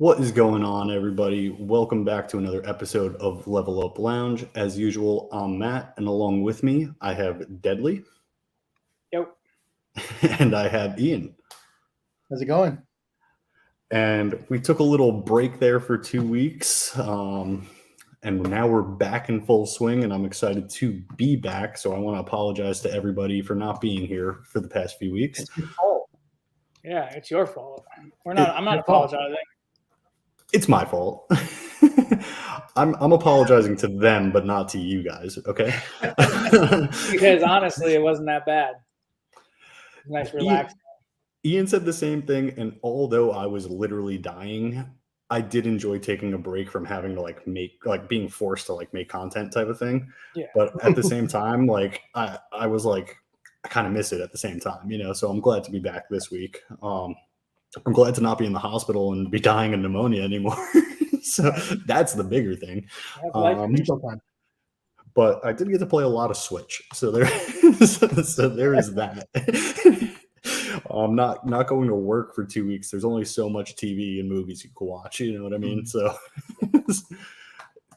What is going on, everybody? Welcome back to another episode of Level Up Lounge. As usual, I'm Matt, and along with me, I have Deadly. Yep. And I have Ian. How's it going? And we took a little break there for 2 weeks, and now we're back in full swing, and I'm excited to be back. So I want to apologize to everybody for not being here for the past few weeks. It's your fault. Yeah, it's your fault. I'm not apologizing. It's my fault. I'm apologizing to them, but not to you guys, okay? Because honestly, it wasn't that bad. Nice, relaxing. Ian said the same thing, and although I was literally dying, I did enjoy taking a break from having to being forced to make content type of thing. Yeah. But at the same time, I was I kind of miss it at the same time, So I'm glad to be back this week. I'm glad to not be in the hospital and be dying of pneumonia anymore. So that's the bigger thing. But I did get to play a lot of Switch. So there is that. I'm not going to work for 2 weeks. There's only so much TV and movies you can watch. You know what I mean? So,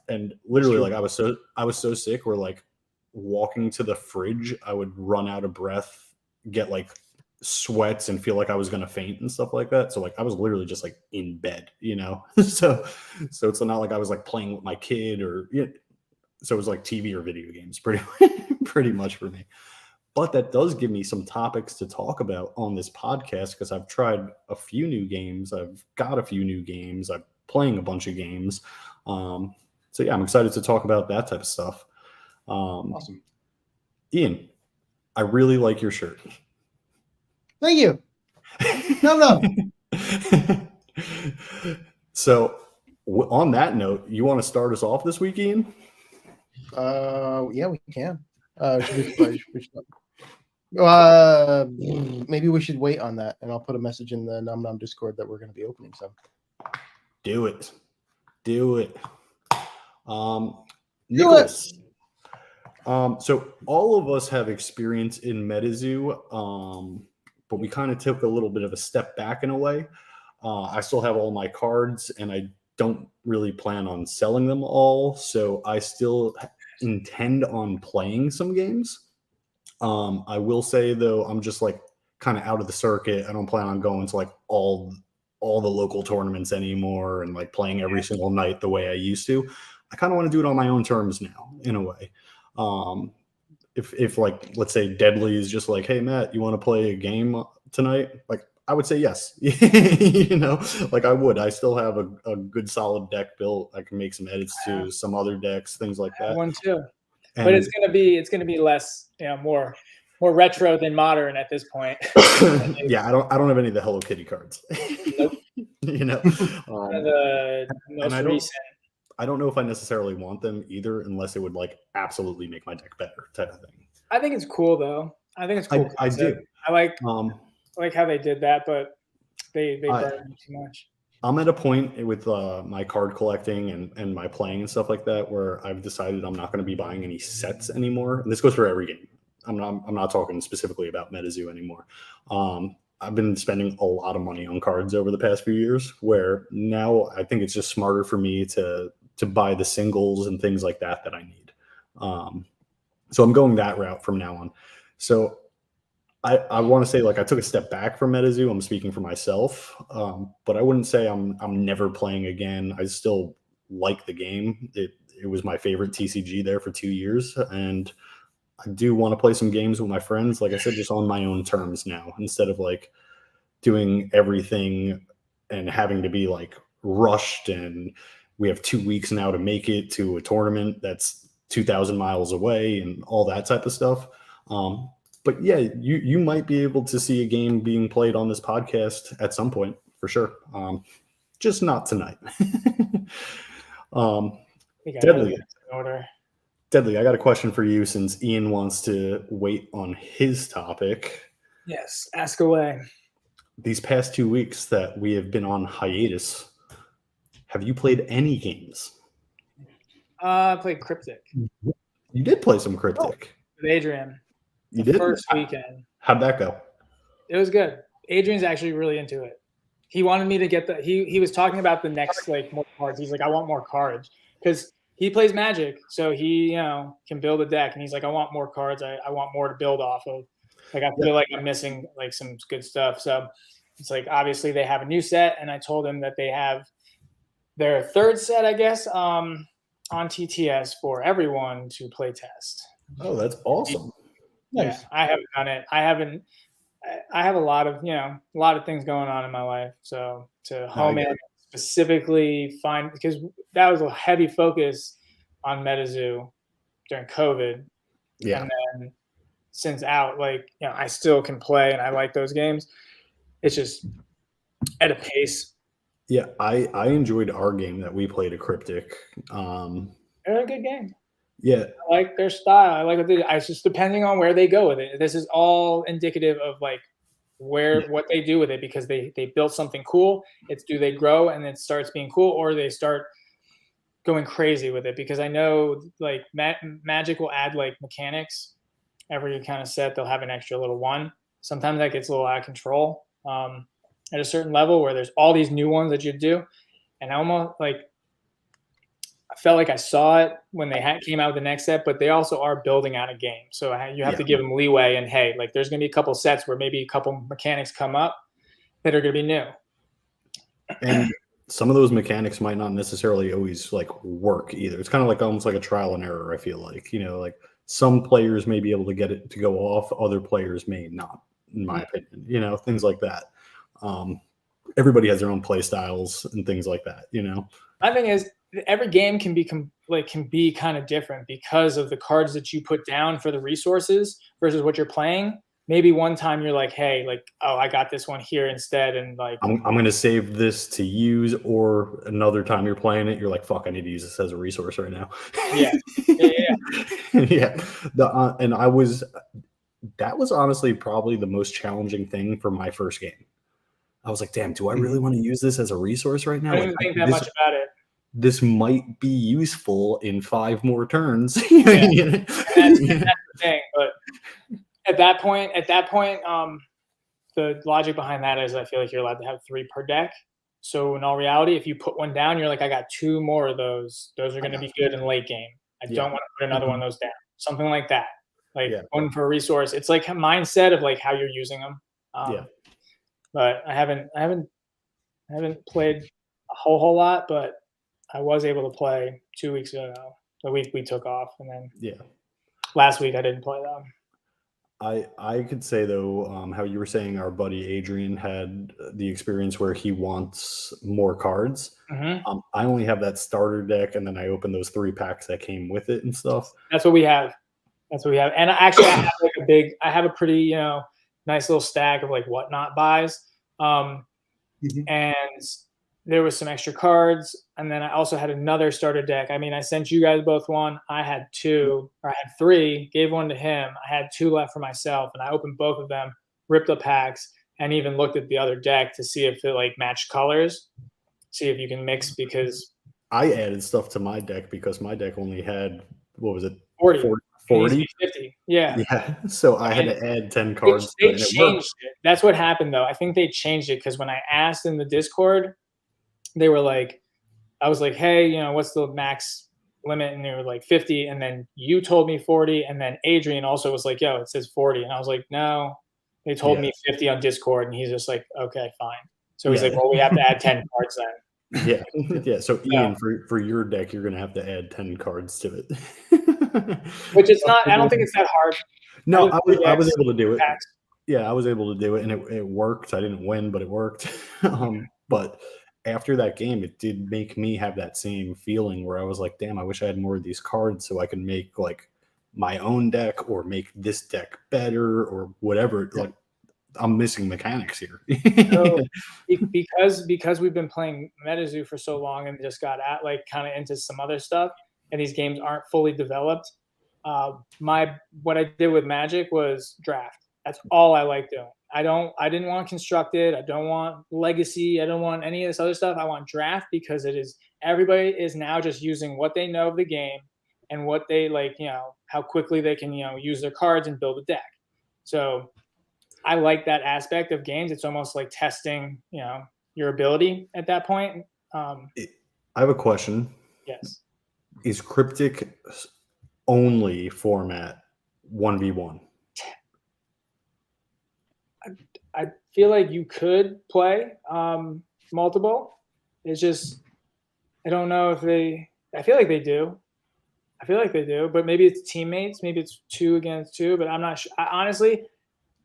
and literally, I was so sick where walking to the fridge, I would run out of breath, get sweats, and feel like I was gonna faint and stuff like that. So I was literally just in bed, So it's not like I was playing with my kid or so it was TV or video games pretty much for me. But that does give me some topics to talk about on this podcast because I've tried a few new games. I've got a few new games. I'm playing a bunch of games. So yeah, I'm excited to talk about that type of stuff. Awesome. Ian, I really like your shirt. Thank you. No. So on that note, you want to start us off this week, Ian? Yeah, we can. Maybe we should wait on that, and I'll put a message in the Nom Nom Discord that we're going to be opening some. Do it. Nicholas. So all of us have experience in MetaZoo, but we kind of took a little bit of a step back in a way. I still have all my cards, and I don't really plan on selling them all. So I still intend on playing some games. I will say though, I'm just kind of out of the circuit. I don't plan on going to all the local tournaments anymore and playing every single night the way I used to. I kind of want to do it on my own terms now, in a way. If let's say Deadly is just hey Matt, you want to play a game tonight? I would say yes. I would. I still have a good solid deck built. I can make some edits to some other decks, things like that. One too. But it's gonna be less, more retro than modern at this point. Yeah, I don't have any of the Hello Kitty cards. Nope. The most recent. I don't know if I necessarily want them either, unless it would absolutely make my deck better, type of thing. I think it's cool though. I think it's cool. I do. I like how they did that, but they burned me too much. I'm at a point with my card collecting and my playing and stuff like that where I've decided I'm not going to be buying any sets anymore. And this goes for every game. I'm not talking specifically about MetaZoo anymore. I've been spending a lot of money on cards over the past few years, where now I think it's just smarter for me to buy the singles and things like that I need. So I'm going that route from now on. So I want to say I took a step back from MetaZoo. I'm speaking for myself, but I wouldn't say I'm never playing again. I still like the game. It was my favorite TCG there for 2 years, and I do want to play some games with my friends. Like I said, just on my own terms now, instead of doing everything and having to be rushed. And we have 2 weeks now to make it to a tournament that's 2,000 miles away and all that type of stuff. But yeah, you might be able to see a game being played on this podcast at some point for sure. Just not tonight. Deadly, I got a question for you since Ian wants to wait on his topic. Yes, ask away. These past 2 weeks that we have been on hiatus, have you played any games? I played Cryptic. You did play some Cryptic. With Adrian. You did? First weekend. How'd that go? It was good. Adrian's actually really into it. he wanted me to get he was talking about the next like more cards. He's like, I want more cards because he plays Magic, so he can build a deck, and he's like, I want more cards. I want more to build off of. Like I feel like I'm missing like some good stuff. So it's like obviously they have a new set, and I told him that they have their third set, I guess, on TTS for everyone to play test. Oh, that's awesome. Nice. Yeah, I haven't done it. I haven't. I have a lot of things going on in my life. So to home in specifically find, because that was a heavy focus on MetaZoo during COVID. Yeah. And then since out, like, I still can play and I like those games. It's just at a pace. Yeah, I enjoyed our game that we played, a Cryptic. They're a good game. Yeah. I like their style. I like what they do. It's just depending on where they go with it. This is all indicative of like what they do with it, because they built something cool. It's do they grow and it starts being cool, or they start going crazy with it? Because I know like Magic will add like mechanics every kind of set. They'll have an extra little one. Sometimes that gets a little out of control at a certain level where there's all these new ones that you do, and I almost like I felt like I saw it when they came out with the next set, but they also are building out a game. So you have to give them leeway. And hey, like there's going to be a couple sets where maybe a couple mechanics come up that are going to be new. And some of those mechanics might not necessarily always like work either. It's kind of like almost like a trial and error. I feel like, like some players may be able to get it to go off. Other players may not, in my opinion, things like that. Everybody has their own play styles and things like that, My thing is, every game can be kind of different because of the cards that you put down for the resources versus what you're playing. Maybe one time you're like, hey, like, oh, I got this one here instead, and like I'm going to save this to use, or another time you're playing it, you're like, fuck, I need to use this as a resource right now. Yeah. Yeah. And that was honestly probably the most challenging thing for my first game. I was like, damn, do I really want to use this as a resource right now? I don't think that much about it. This might be useful in 5 more turns. That's the thing. But at that point, the logic behind that is I feel like you're allowed to have 3 per deck. So in all reality, if you put one down, you're like, I got 2 more of those. Those are going to be good in late game. I don't want to put another one of those down. Something like that. Like one for a resource. It's like a mindset of like how you're using them. But I haven't played a whole lot, but I was able to play 2 weeks ago, the week we took off, and then last week I didn't play them. I could say though, how you were saying our buddy Adrian had the experience where he wants more cards. Mm-hmm. I only have that starter deck, and then I opened those 3 packs that came with it and stuff. That's what we have. And actually, I have a pretty nice little stack of like whatnot buys, and there was some extra cards, and then I also had another starter deck. I mean, I sent you guys both one. I had 2, or I had 3, gave one to him. I had 2 left for myself, and I opened both of them, ripped the packs, and even looked at the other deck to see if it like matched colors, see if you can mix, because I added stuff to my deck because my deck only had, what was it? 40. 40? 50. Yeah. So I had to add 10 cards. They changed it. That's what happened, though. I think they changed it because when I asked in the Discord, they were like, I was like, hey, what's the max limit? And they were like 50. And then you told me 40. And then Adrian also was like, yo, it says 40. And I was like, no, they told me 50 on Discord. And he's just like, okay, fine. So he's like, well, we have to add 10 cards then. Yeah. So Ian, for your deck, you're gonna have to add 10 cards to it. Which it's not. I don't think it's that hard. No, I was able to do it. Packs. Yeah, I was able to do it, and it worked. I didn't win, but it worked. But after that game, it did make me have that same feeling where I was like, damn, I wish I had more of these cards so I can make like my own deck or make this deck better or whatever. Like, I'm missing mechanics here. So, because we've been playing MetaZoo for so long and just got kind of into some other stuff, and these games aren't fully developed. What I did with Magic was draft. That's all I like doing. I didn't want constructed. I don't want legacy. I don't want any of this other stuff. I want draft because everybody is now just using what they know of the game and what they like, how quickly they can, use their cards and build a deck. So I like that aspect of games. It's almost like testing, your ability at that point. I have a question. Yes. Is Cryptic only format 1v1? I feel like you could play multiple. It's just I don't know if they. I feel like they do. I feel like they do, but maybe it's teammates. Maybe it's 2 against 2. But I'm not sure. Honestly,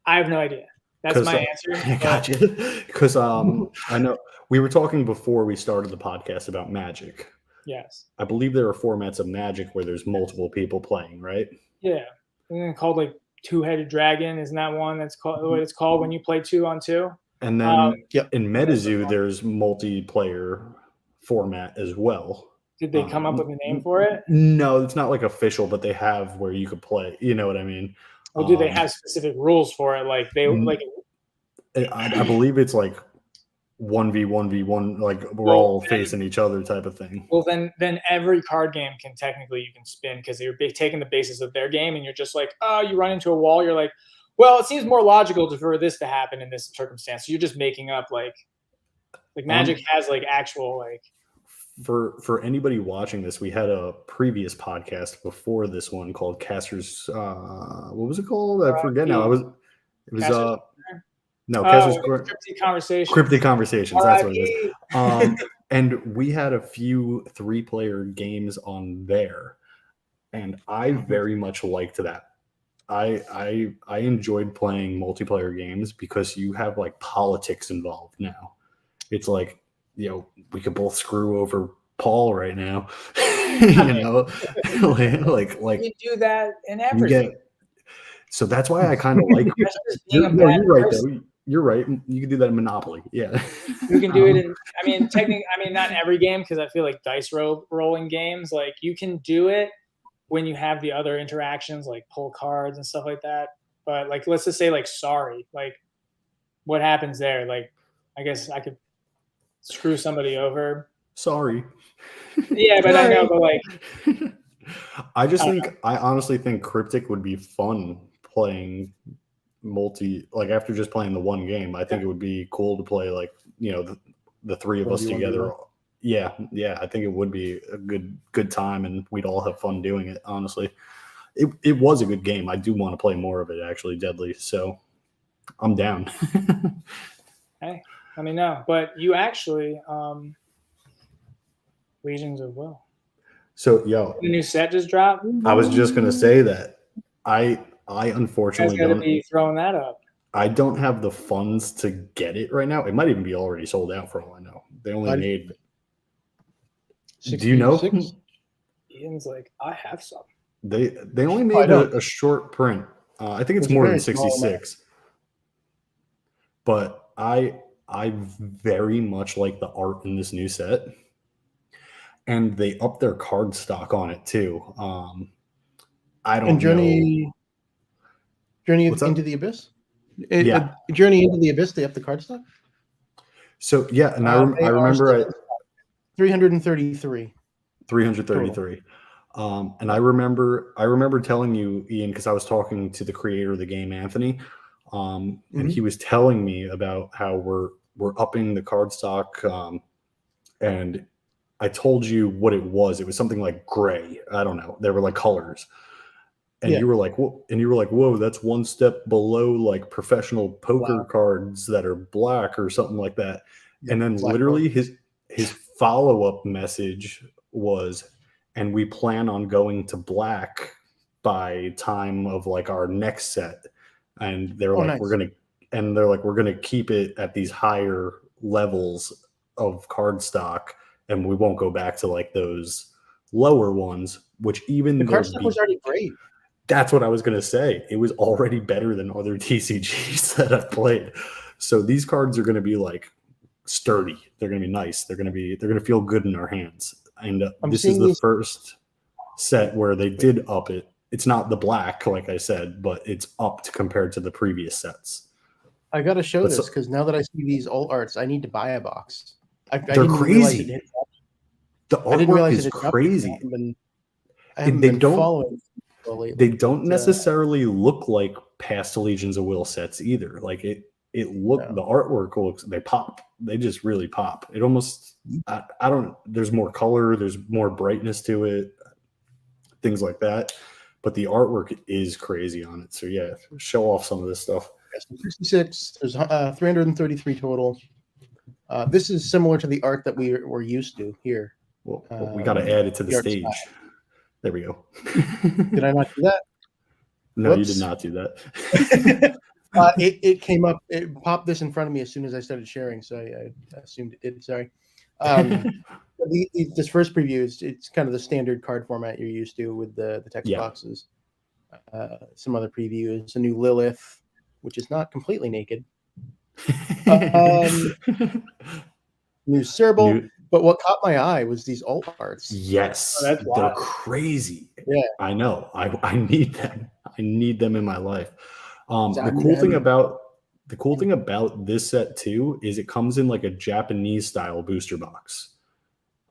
I have no idea. That's my answer. Gotcha. Because I know we were talking before we started the podcast about Magic. Yes. I believe there are formats of Magic where there's multiple people playing, right? Yeah. And then called like Two-Headed Dragon. Isn't that one that's called what it's called when you play 2 on 2? And then in MetaZoo, there's multiplayer format as well. Did they come up with a name for it? No, it's not like official, but they have where you could play. You know what I mean? Well, do they have specific rules for it? Like they like. I believe it's like 1v1v1, like we're all facing each other type of thing. Well, then every card game can technically you can spin because you're taking the basis of their game, and you're just like, oh, you run into a wall. You're like, well, it seems more logical for this to happen in this circumstance. So you're just making up like Magic has like actual like. For anybody watching this, we had a previous podcast before this one called Casters. What was it called? I forget now. It was Casters Cryptic Conversations. Cryptic Conversations. That's what it is. And we had a few 3-player games on there, and I very much liked that. I enjoyed playing multiplayer games because you have like politics involved now. It's like, we could both screw over Paul right now. like you do that in everything. So that's why I kind of like. You're right though. You're right. You can do that in Monopoly. Yeah. You can do it in. I mean, technically, not in every game because I feel like dice rolling games, like you can do it when you have the other interactions, like pull cards and stuff like that. But like, let's just say like, sorry, like, what happens there? Like, I guess I could screw somebody over. Sorry. Yeah, but I know, but like, I honestly think Cryptic would be fun playing after just playing the one game. I think it would be cool to play like, the 3 of us together. Yeah. I think it would be a good time, and we'd all have fun doing it. Honestly, it was a good game. I do want to play more of it, actually, Deadly. So I'm down. Hey, let me know. But you actually, Legions of Will. So, the new set just dropped. I was just gonna say that I unfortunately don't be throwing that up. I don't have the funds to get it right now. It might even be already sold out for all I know. They only made. Do you know? Ian's like, I have some. They only made a short print. I think it's more than 66. But I very much like the art in this new set, and they upped their card stock on it too. I don't know. Journey into the Abyss. Journey into the Abyss. They upped the card stock. So yeah, and I remember 333. 333. And I remember telling you, Ian, because I was talking to the creator of the game, Anthony, and he was telling me about how we're upping the card stock, and I told you what it was. It was something like gray. I don't know. They were like colors. And you were like, whoa, that's one step below like professional poker cards that are black or something like that. Yeah, and then literally his follow-up message was, and we plan on going to black by time of like our next set. And they're like, nice. We're gonna keep it at these higher levels of card stock, and we won't go back to like those lower ones, which even the card stock was already great. That's what I was going to say. It was already better than other TCGs that I've played. So these cards are going to be like sturdy. They're going to be nice. They're going to feel good in our hands. And this is the first set where they did up it. It's not the black, like I said, but it's upped compared to the previous sets. I got to show this because now that I see these alt arts, I need to buy a box. They're crazy. The artwork is crazy. I haven't been following. They don't necessarily look like past Legions of Will sets either. Like the artwork looks, they pop. They just really pop. It almost, I don't, there's more color, there's more brightness to it, things like that. But the artwork is crazy on it. So yeah, show off some of this stuff. 66. There's 333 total. This is similar to the art that we're used to here. Well, we got to add it to the stage. Style. There we go. Did I not do that? No, you did not do that. It came up. It popped this in front of me as soon as I started sharing, so I assumed it did. Sorry. This first preview it's kind of the standard card format you're used to with the text boxes. Some other previews. A new Lilith, which is not completely naked. New Serval. But what caught my eye was these alt arts. Yes, they're crazy. Yeah, I know. I need them. I need them in my life. The cool thing about this set too is it comes in like a Japanese style booster box.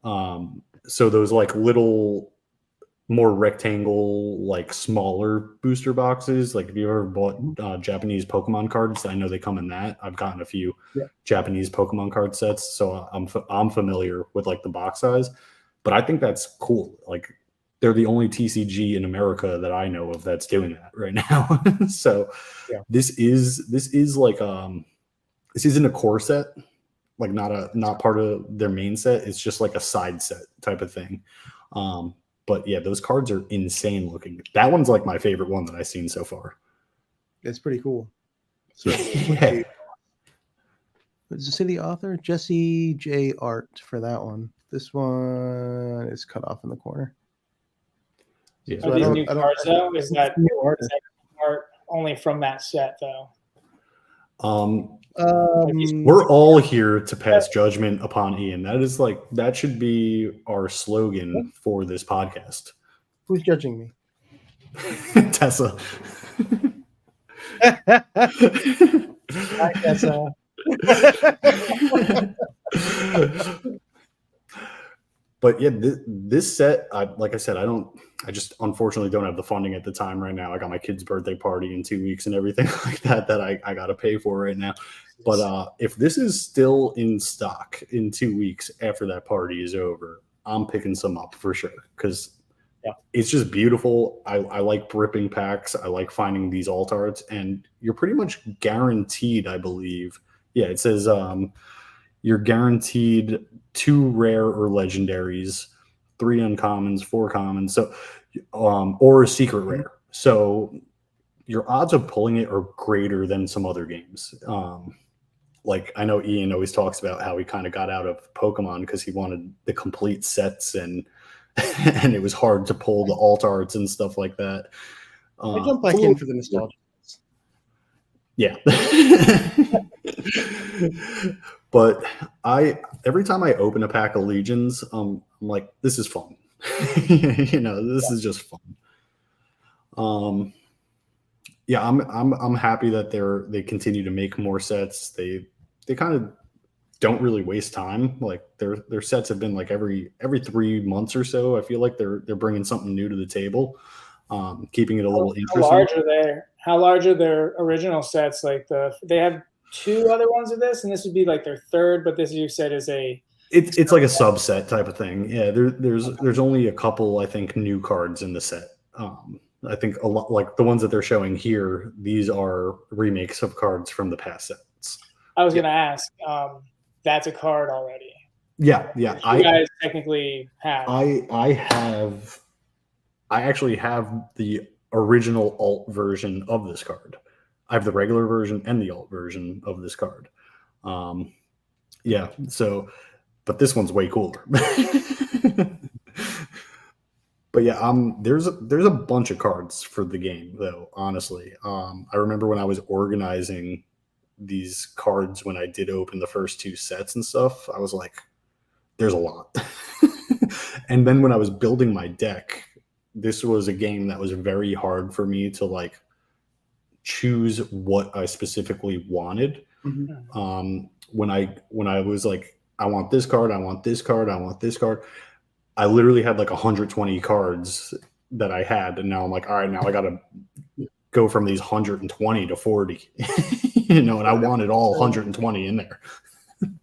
So those like little, more rectangle, like smaller booster boxes. Like if you ever bought Japanese Pokemon cards, I know they come in that. I've gotten a few Japanese Pokemon card sets, so I'm familiar with like the box size. But I think that's cool. Like they're the only TCG in America that I know of that's doing that right now. So this is like this isn't a core set, like not part of their main set. It's just like a side set type of thing. But yeah, those cards are insane looking. That one's like my favorite one that I've seen so far. It's pretty cool. So, yeah. Does it say the author? Jesse J. Art for that one. This one is cut off in the corner. Yeah. So these new cards though? Is that art only from that set though? We're all here to pass judgment upon Ian. That should be our slogan for this podcast. Who's judging me? Tessa. Hi, Tessa. But yeah, this set, like I said, I just unfortunately don't have the funding at the time right now. I got my kid's birthday party in 2 weeks and everything like that I got to pay for right now. But if this is still in stock in 2 weeks after that party is over, I'm picking some up for sure because it's just beautiful. I like ripping packs. I like finding these alt arts, and you're pretty much guaranteed, I believe. Yeah, it says you're guaranteed 2 rare or legendaries, 3 uncommons, 4 commons, so or a secret rare. So your odds of pulling it are greater than some other games. Like I know Ian always talks about how he kind of got out of Pokemon because he wanted the complete sets and and it was hard to pull the alt arts and stuff like that. I jump back in for the nostalgia. Yeah. But every time I open a pack of Legions, I'm like, this is fun. This is just fun. Yeah, I'm happy that they continue to make more sets. They kind of don't really waste time. Like their sets have been like every 3 months or so. I feel like they're bringing something new to the table, keeping it a little interesting. How large are their original sets? Like they have 2 other ones of this, and this would be like their 3rd. But this you said is it's like a subset type of thing. Yeah, there's only a couple I think new cards in the set. I think a lot like the ones that they're showing here. These are remakes of cards from the past sets. I was going to ask. That's a card already. Yeah. You guys technically have. I actually have the original alt version of this card. I have the regular version and the alt version of this card. Yeah. So, but this one's way cooler. But yeah, there's a bunch of cards for the game though. Honestly, I remember when I was organizing these cards when I did open the first 2 sets and stuff, I was like, there's a lot. And then when I was building my deck, this was a game that was very hard for me to like choose what I specifically wanted. Mm-hmm. When I was like, I want this card, I want this card, I want this card. I literally had like 120 cards that I had, and now I'm like, all right, now I got to go from these 120 to 40. and I wanted all 120 in there.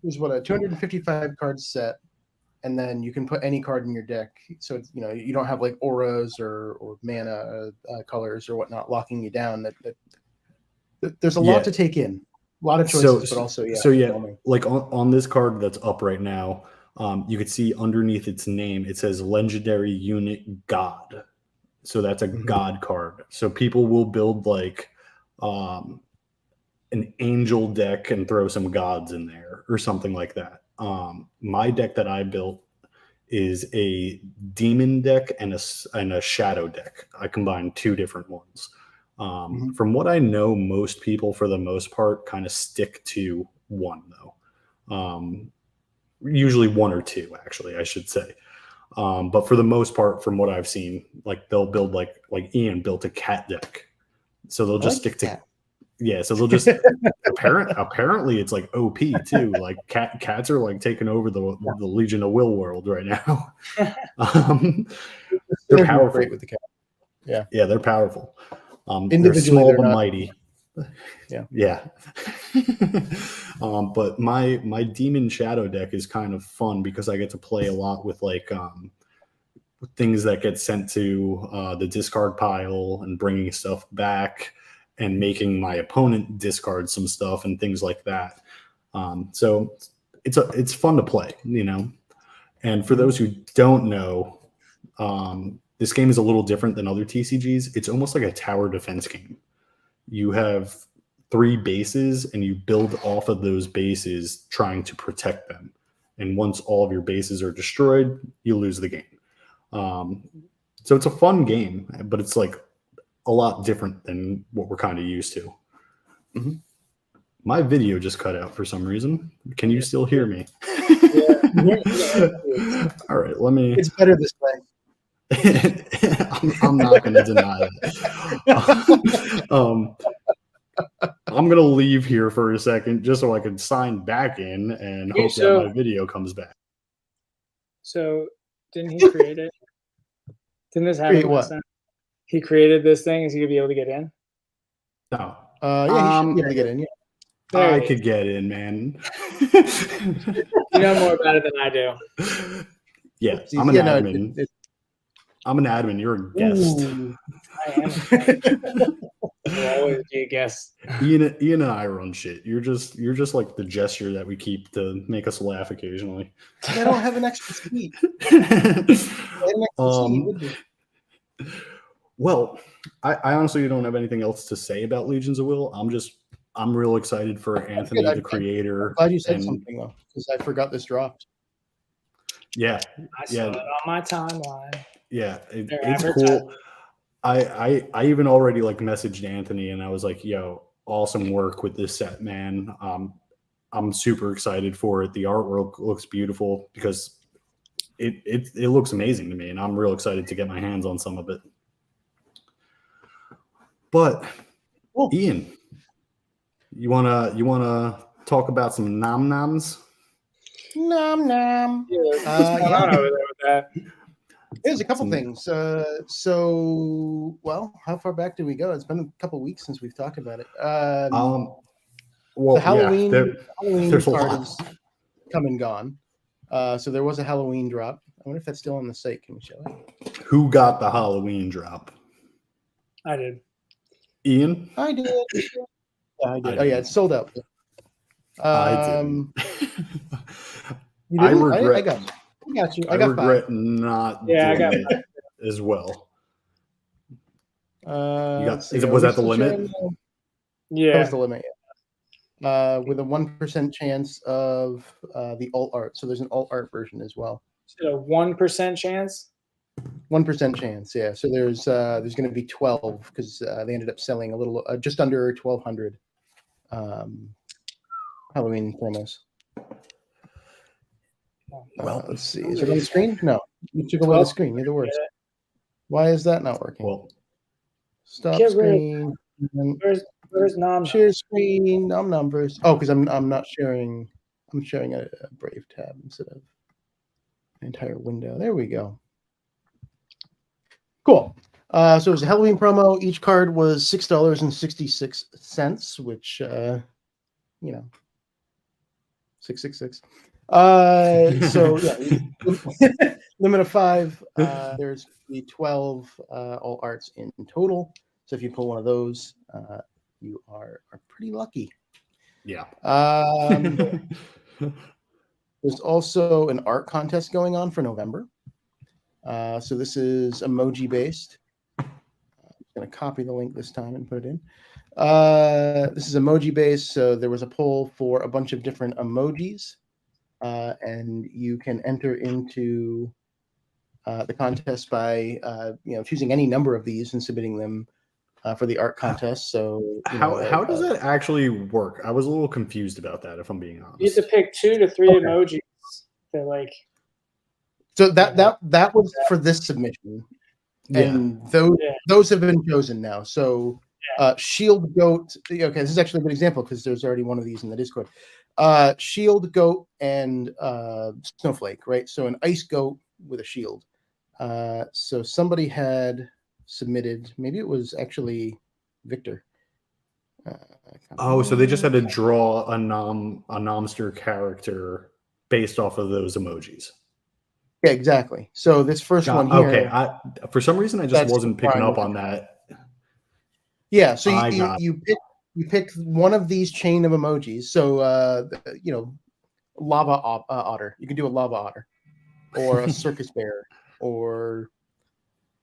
There's what, a 255 card set, and then you can put any card in your deck. So it's, you don't have like auras or mana colors or whatnot locking you down. There's a lot to take in, a lot of choices, but also like on this card that's up right now, you could see underneath its name it says Legendary Unit God. So that's a God card. So people will build like an angel deck and throw some gods in there or something like that. My deck that I built is a demon deck and a shadow deck. I combined two different ones. From what I know, most people, for the most part, kind of stick to one, though. Usually one or two, actually, I should say. But for the most part, from what I've seen, like they'll build like Ian built a cat deck, so they'll just stick to. Yeah, so they'll just apparently it's like OP too. Like cats are like taking over the Legion of Will world right now. They're powerful. Great with the cat. Yeah, they're powerful. They're small but mighty. Yeah. But my Demon Shadow deck is kind of fun because I get to play a lot with like things that get sent to the discard pile and bringing stuff back and making my opponent discard some stuff and things like that. So it's fun to play, And for those who don't know, this game is a little different than other TCGs. It's almost like a tower defense game. You have 3 bases and you build off of those bases trying to protect them. And once all of your bases are destroyed, you lose the game. So it's a fun game, but it's like a lot different than what we're kind of used to. My video just cut out for some reason. Can you still hear me? All right, let me. It's better this way. I'm not going to deny that. I'm going to leave here for a second just so I can sign back in and hope that my video comes back. So didn't he create it? Didn't this happen last time? He created this thing. Is he going to be able to get in? No. Yeah, he should be able to get in. Yeah. I could get in, man. You know more about it than I do. Yeah, I'm an admin. I'm an admin. You're a guest. Ooh, I am. I'll always be a guest. Ian and I run shit. You're just like the gesture that we keep to make us laugh occasionally. I don't have an extra seat. Well, I honestly don't have anything else to say about Legions of Will. I'm real excited for Anthony, the creator. I'm glad you said something though, because I forgot this dropped. Yeah, I saw it on my timeline. Yeah, it's cool. I even already like messaged Anthony and I was like, "Yo, awesome work with this set, man. I'm super excited for it. The artwork looks beautiful because it looks amazing to me, and I'm real excited to get my hands on some of it." But Ian, you wanna talk about some nom noms? Nom nom. There's a couple things. So, how far back do we go? It's been a couple weeks since we've talked about it. The Halloween card is come and gone. So there was a Halloween drop. I wonder if that's still on the site. Can we show it? Who got the Halloween drop? I did. Ian? I did. Yeah, I did. Oh yeah, it's sold out. I didn't. You didn't? I got you. I regret not doing it as well. Was that the limit? Yeah, that was the limit. Yeah. With a 1% chance of the alt art. So there's an alt art version as well. So 1% chance. 1% chance, yeah. So there's going to be 12 because they ended up selling a little, just under 1,200 Halloween promos. Well, let's see. Is it on the screen? No, you took away the screen. You're the worst. Why is that not working? Well, stop screen. Where's nom? Share screen. Nom nom verse. Oh, because I'm not sharing. I'm sharing a Brave tab instead of an entire window. There we go. Cool. So it was a Halloween promo. Each card was $6.66, which 666. So limit of 5. There's the 12 all arts in total. So if you pull one of those, you are pretty lucky. Yeah. There's also an art contest going on for November. So this is emoji based. I'm going to copy the link this time and put it in. This is emoji based. So there was a poll for a bunch of different emojis, and you can enter into the contest by choosing any number of these and submitting them for the art contest. So how does that actually work? I was a little confused about that, if I'm being honest. You have to pick 2 to 3 emojis. They're like. So that was for this submission, and those have been chosen now. So Shield Goat. Okay, this is actually a good example because there's already one of these in the Discord. Shield Goat and Snowflake, right? So an ice goat with a shield. So somebody had submitted. Maybe it was actually Victor. So they just had to draw a Nomster character based off of those emojis. Yeah, exactly. So this first one here. Okay, for some reason I just wasn't picking up on that. Yeah, so you pick one of these chain of emojis. So lava otter. You can do a lava otter, or a circus bear, or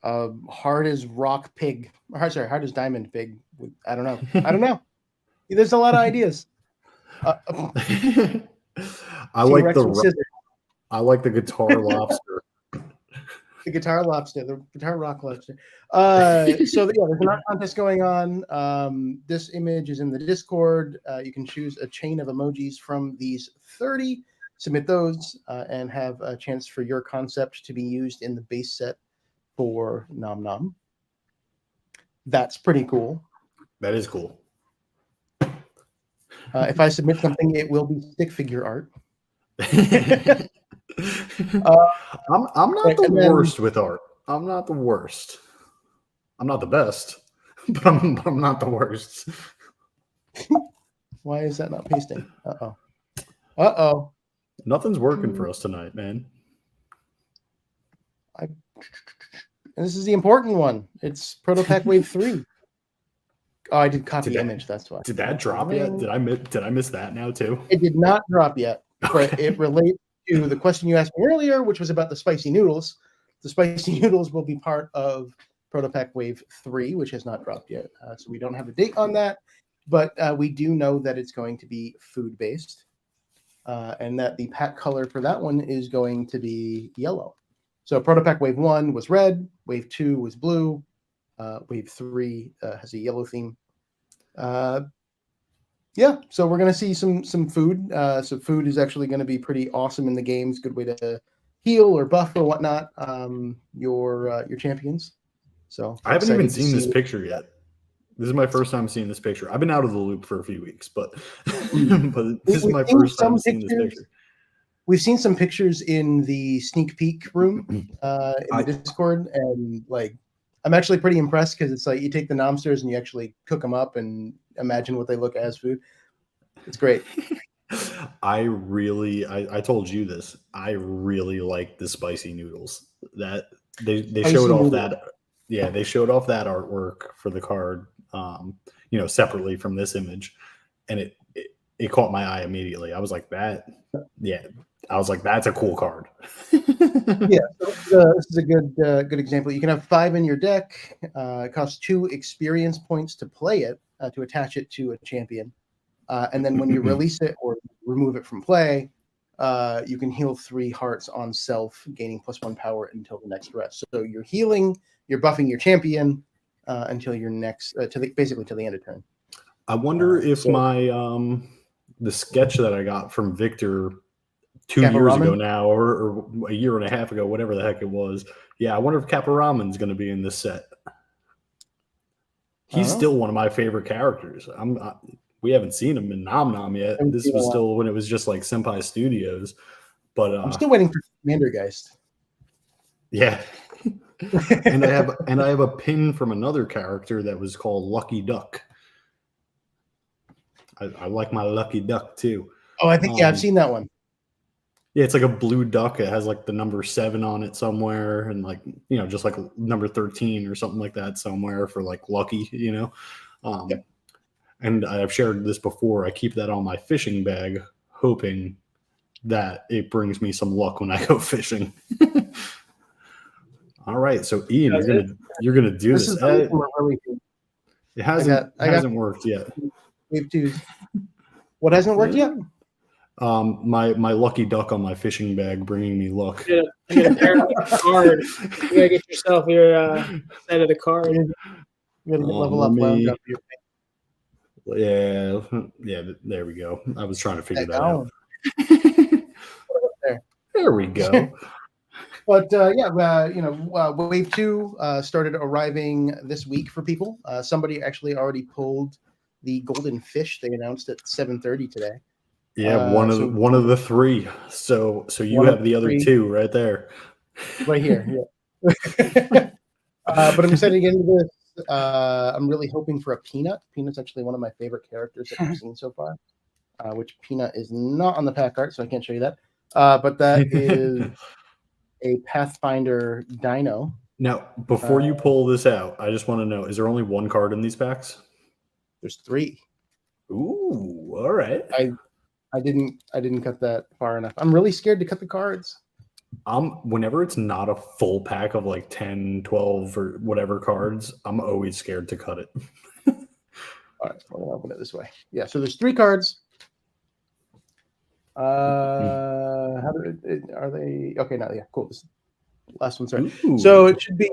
hard as rock pig. Hard as diamond pig. I don't know. There's a lot of ideas. I like the guitar lobster. The guitar lobster, the guitar rock lobster. There's an art contest going on. This image is in the Discord. You can choose a chain of emojis from these 30, submit those, and have a chance for your concept to be used in the base set for Nom Nom. That's pretty cool. That is cool. If I submit something, it will be stick figure art. I'm not the worst with art. I'm not the worst. I'm not the best, but I'm not the worst. Why is that not pasting? Uh-oh. Nothing's working for us tonight, man. And this is the important one. It's Protopack Wave 3. Oh, I did copy image. That's why. Did that drop yet? Did I miss that now too? It did not drop yet, but it relates to the question you asked me earlier, which was about the spicy noodles. The spicy noodles will be part of Protopack Wave 3, which has not dropped yet. So we don't have a date on that, but we do know that it's going to be food-based, and that the pack color for that one is going to be yellow. So Protopack Wave 1 was red, Wave 2 was blue, Wave 3 has a yellow theme. So we're going to see some food. So food is actually going to be pretty awesome in the games. Good way to heal or buff or whatnot your champions. So I haven't even seen this picture yet. This is my first time seeing this picture. I've been out of the loop for a few weeks, but this is my first time seeing this picture. We've seen some pictures in the sneak peek room in the Discord, and I'm actually pretty impressed because it's like you take the Nomsters and you actually cook them up and imagine what they look as food. It's great. I told you this. I really like the spicy noodles. That they showed off that. Yeah, they showed off that artwork for the card, separately from this image, and it caught my eye immediately. I was like, that. Yeah, I was like, that's a cool card. Yeah, this is a good example. You can have 5 in your deck. It costs 2 experience points to play it, to attach it to a champion. And then when you release it or remove it from play, you can heal 3 hearts on self, gaining +1 power until the next rest. So you're healing, you're buffing your champion until your next, basically till the end of turn. I wonder if the sketch that I got from Victor 2 years ago now, or a year and a half ago, whatever the heck it was. Yeah, I wonder if Caparamen's going to be in this set. He's still one of my favorite characters. We haven't seen him in Nom Nom yet. This was still when it was just like Senpai Studios. But I'm still waiting for Commandergeist. Yeah. and I have a pin from another character that was called Lucky Duck. I like my lucky duck too. Oh, I think I've seen that one. Yeah, it's like a blue duck. It has like the number 7 on it somewhere, and like just like number 13 or something like that somewhere for like lucky. Yep. And I've shared this before. I keep that on my fishing bag, hoping that it brings me some luck when I go fishing. All right, so Ian, you're gonna do this. It hasn't worked yet. Wave 2s. What hasn't worked yet? My lucky duck on my fishing bag bringing me luck. Get a pair of card. You gotta get yourself your set of the card. You gotta get level up lounge up here. Yeah, there we go. I was trying to figure that out. There we go. But Wave 2 started arriving this week for people. Somebody actually already pulled the golden fish they announced at 7:30 today. Yeah, one of the 3. So you have the other 2 right there. Right here. Yeah. But I'm excited to get into this. I'm really hoping for a Peanut. Peanut's actually one of my favorite characters that I've seen so far. Which Peanut is not on the pack art, so I can't show you that. But that is a Pathfinder Dino. Now, before you pull this out, I just want to know: is there only 1 card in these packs? There's 3. Ooh, all right. I didn't cut that far enough. I'm really scared to cut the cards. Whenever it's not a full pack of like 10, 12 or whatever cards, I'm always scared to cut it. All right, we're gonna open it this way. Yeah, so there's 3 cards. Are they okay now? Yeah, cool. This last one's right. Ooh. So it should be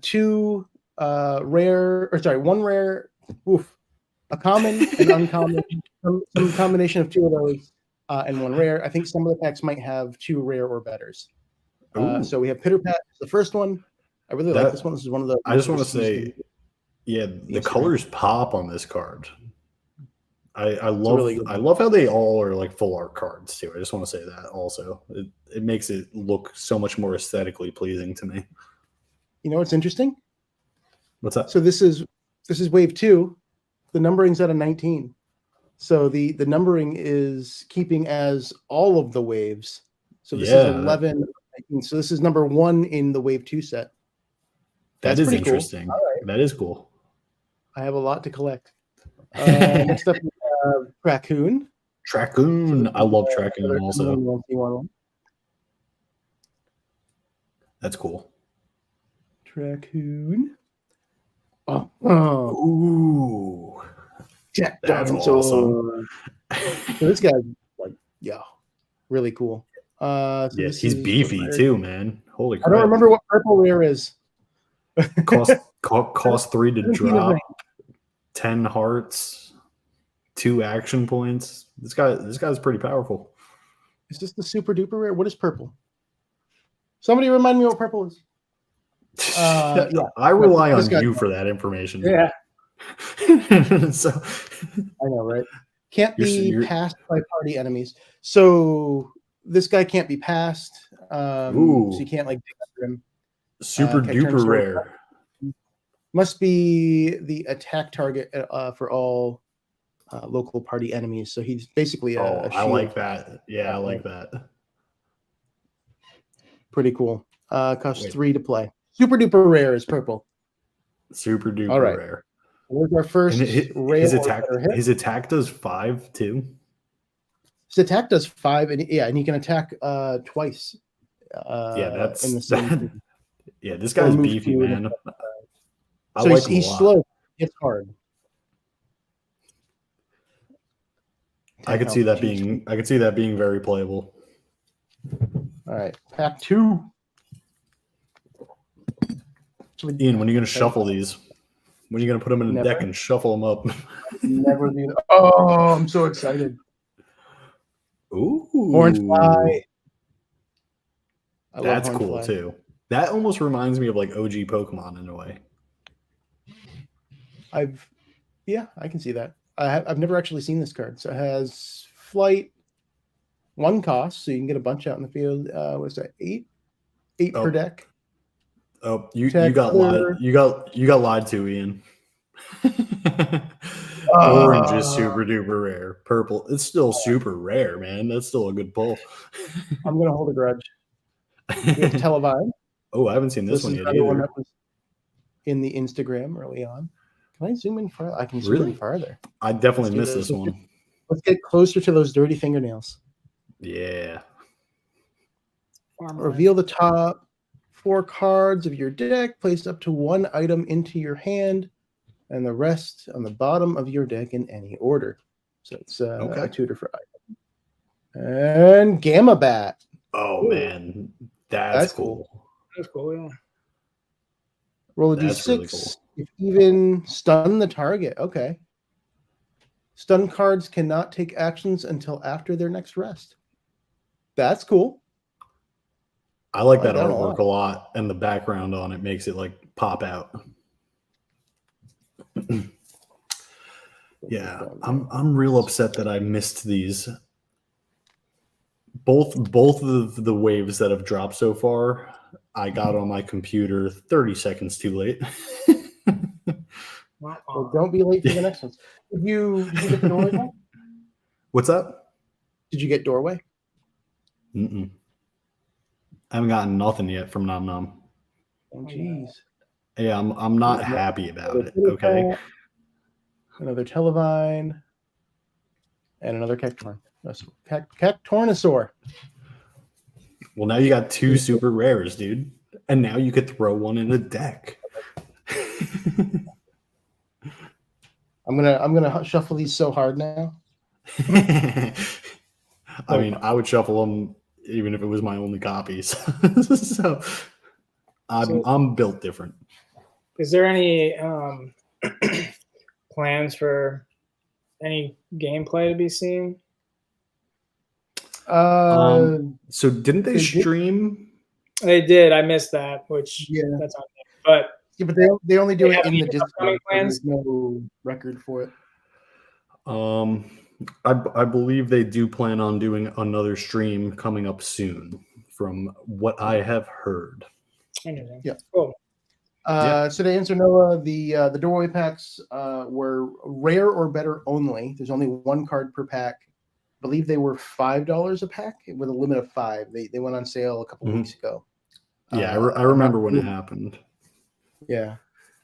2 rare, or sorry, 1 rare, a common, an uncommon, some combination of 2 of those, and 1 rare. I think some of the packs might have 2 rare or betters. So we have Pitter Pat, the first one. I really like this one. This is one of the. I just want to say, yeah, the colors pop on this card. I love how they all are like full art cards too. I just want to say that also. It makes it look so much more aesthetically pleasing to me. You know what's interesting? What's that? So this is Wave 2. The numbering's out of 19. So the numbering is keeping as all of the waves. So this is 11. So this is number 1 in the Wave 2 set. That's pretty interesting. Cool. Right. That is cool. I have a lot to collect. Next up, we have Raccoon. Raccoon. I love Raccoon also. That's cool. Raccoon. Oh. Ooh. Jack That's awesome. So this guy's like, really cool. So he's beefy too, man. Holy crap. I don't remember what purple rare is. cost 3 to drop. 10 hearts, 2 action points. This guy's pretty powerful. Is this the super duper rare? What is purple? Somebody remind me what purple is. I rely on you for that information. Yeah. So I know, right? Can't be passed by party enemies. So this guy can't be passed. So you can't like dig under him. Super duper rare. Must be the attack target for all local party enemies. So he's basically a shield. I like that. Yeah, I like that. Pretty cool. Costs 3 to play. Super duper rare is purple. Super duper rare. Where's our first rare? His attack does 5 too. His attack does 5, and he can attack twice. That's in the same. Yeah, this guy's beefy, man. So he's slow. It's hard. I could see that being very playable. All right, pack 2. Ian, when are you going to shuffle these? When are you going to put them in a deck and shuffle them up? Never do that. Oh, I'm so excited. Ooh, Orange Fly. That's cool too. That almost reminds me of like OG Pokemon in a way. I can see that. I've never actually seen this card. So it has flight, 1 cost, so you can get a bunch out in the field. What's that? 8 per deck. Oh, you got lied. You got lied to, Ian. Orange is super duper rare. Purple, it's still super rare, man. That's still a good pull. I'm gonna hold a grudge. We have Televine. Oh, I haven't seen this one yet either. One that was in the Instagram early on. Can I zoom in farther? I can zoom in farther. I definitely missed this one. Let's get closer to those dirty fingernails. Yeah. Reveal the top 4 cards of your deck. Place up to 1 item into your hand, and the rest on the bottom of your deck in any order. So it's a tutor for item. And Gamma Bat. Oh, man. That's cool. That's cool, yeah. Roll a d6. Really cool. If even stun the target. Okay. Stun cards cannot take actions until after their next rest. That's cool. I like that artwork a lot, and the background on it makes it like pop out. Yeah, I'm real upset that I missed these. Both of the waves that have dropped so far, I got on my computer 30 seconds too late. Well, don't be late for the next ones. Did you get the doorway? What's up? Did you get doorway? I haven't gotten nothing yet from Nom Nom. Oh, jeez. Yeah, I'm not happy about it. Okay. Another Televine. And another Cactorn. Cactornosaur. Well, now you got 2 super rares, dude. And now you could throw one in a deck. I'm gonna shuffle these so hard now. I mean, I would shuffle them even if it was my only copies. So I'm built different. Is there any plans for any gameplay to be seen? So didn't they stream? They did. I missed that, which that's on me. But but they only do it in the Discord. There's no record for it. I believe they do plan on doing another stream coming up soon, from what I have heard. Yeah. Cool. So to answer Noah, the doorway packs were rare or better only. There's only 1 card per pack. I believe they were $5 a pack with a limit of 5. They went on sale a couple weeks ago. Yeah, I remember when it happened. Yeah, I'm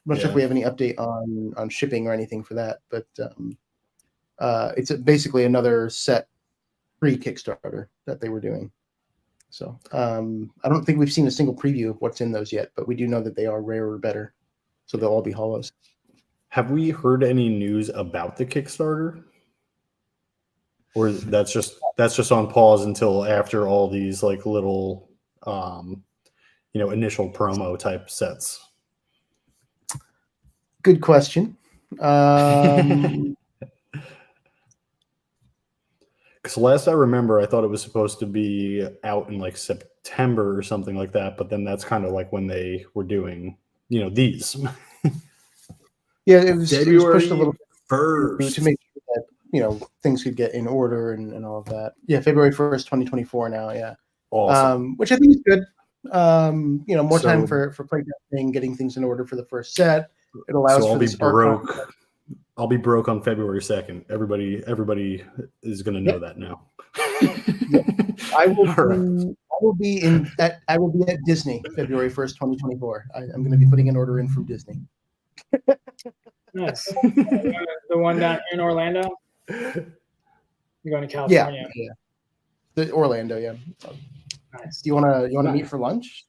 not sure if we have any update on shipping or anything for that, but it's basically another set pre-Kickstarter that they were doing. So I don't think we've seen a single preview of what's in those yet, but we do know that they are rare or better, so they'll all be hollows. Have we heard any news about the Kickstarter? Or that's just on pause until after all these like little initial promo type sets? Good question. Because last I remember, I thought it was supposed to be out in like September or something like that, but then that's kind of like when they were doing, these. Yeah, it was pushed a little first to make sure that things could get in order and all of that. Yeah, February 1st, 2024 now. Yeah, awesome. Which I think is good. More time for playtesting, getting things in order for the first set. It allows for this broke. I'll be broke on February 2nd. Everybody is going to know that now. I will be at Disney February 1st, 2024. I'm going to be putting an order in from Disney. Nice. The one down here in Orlando? You're going to California? Yeah. The Orlando, yeah. Nice. Do you want to meet for lunch?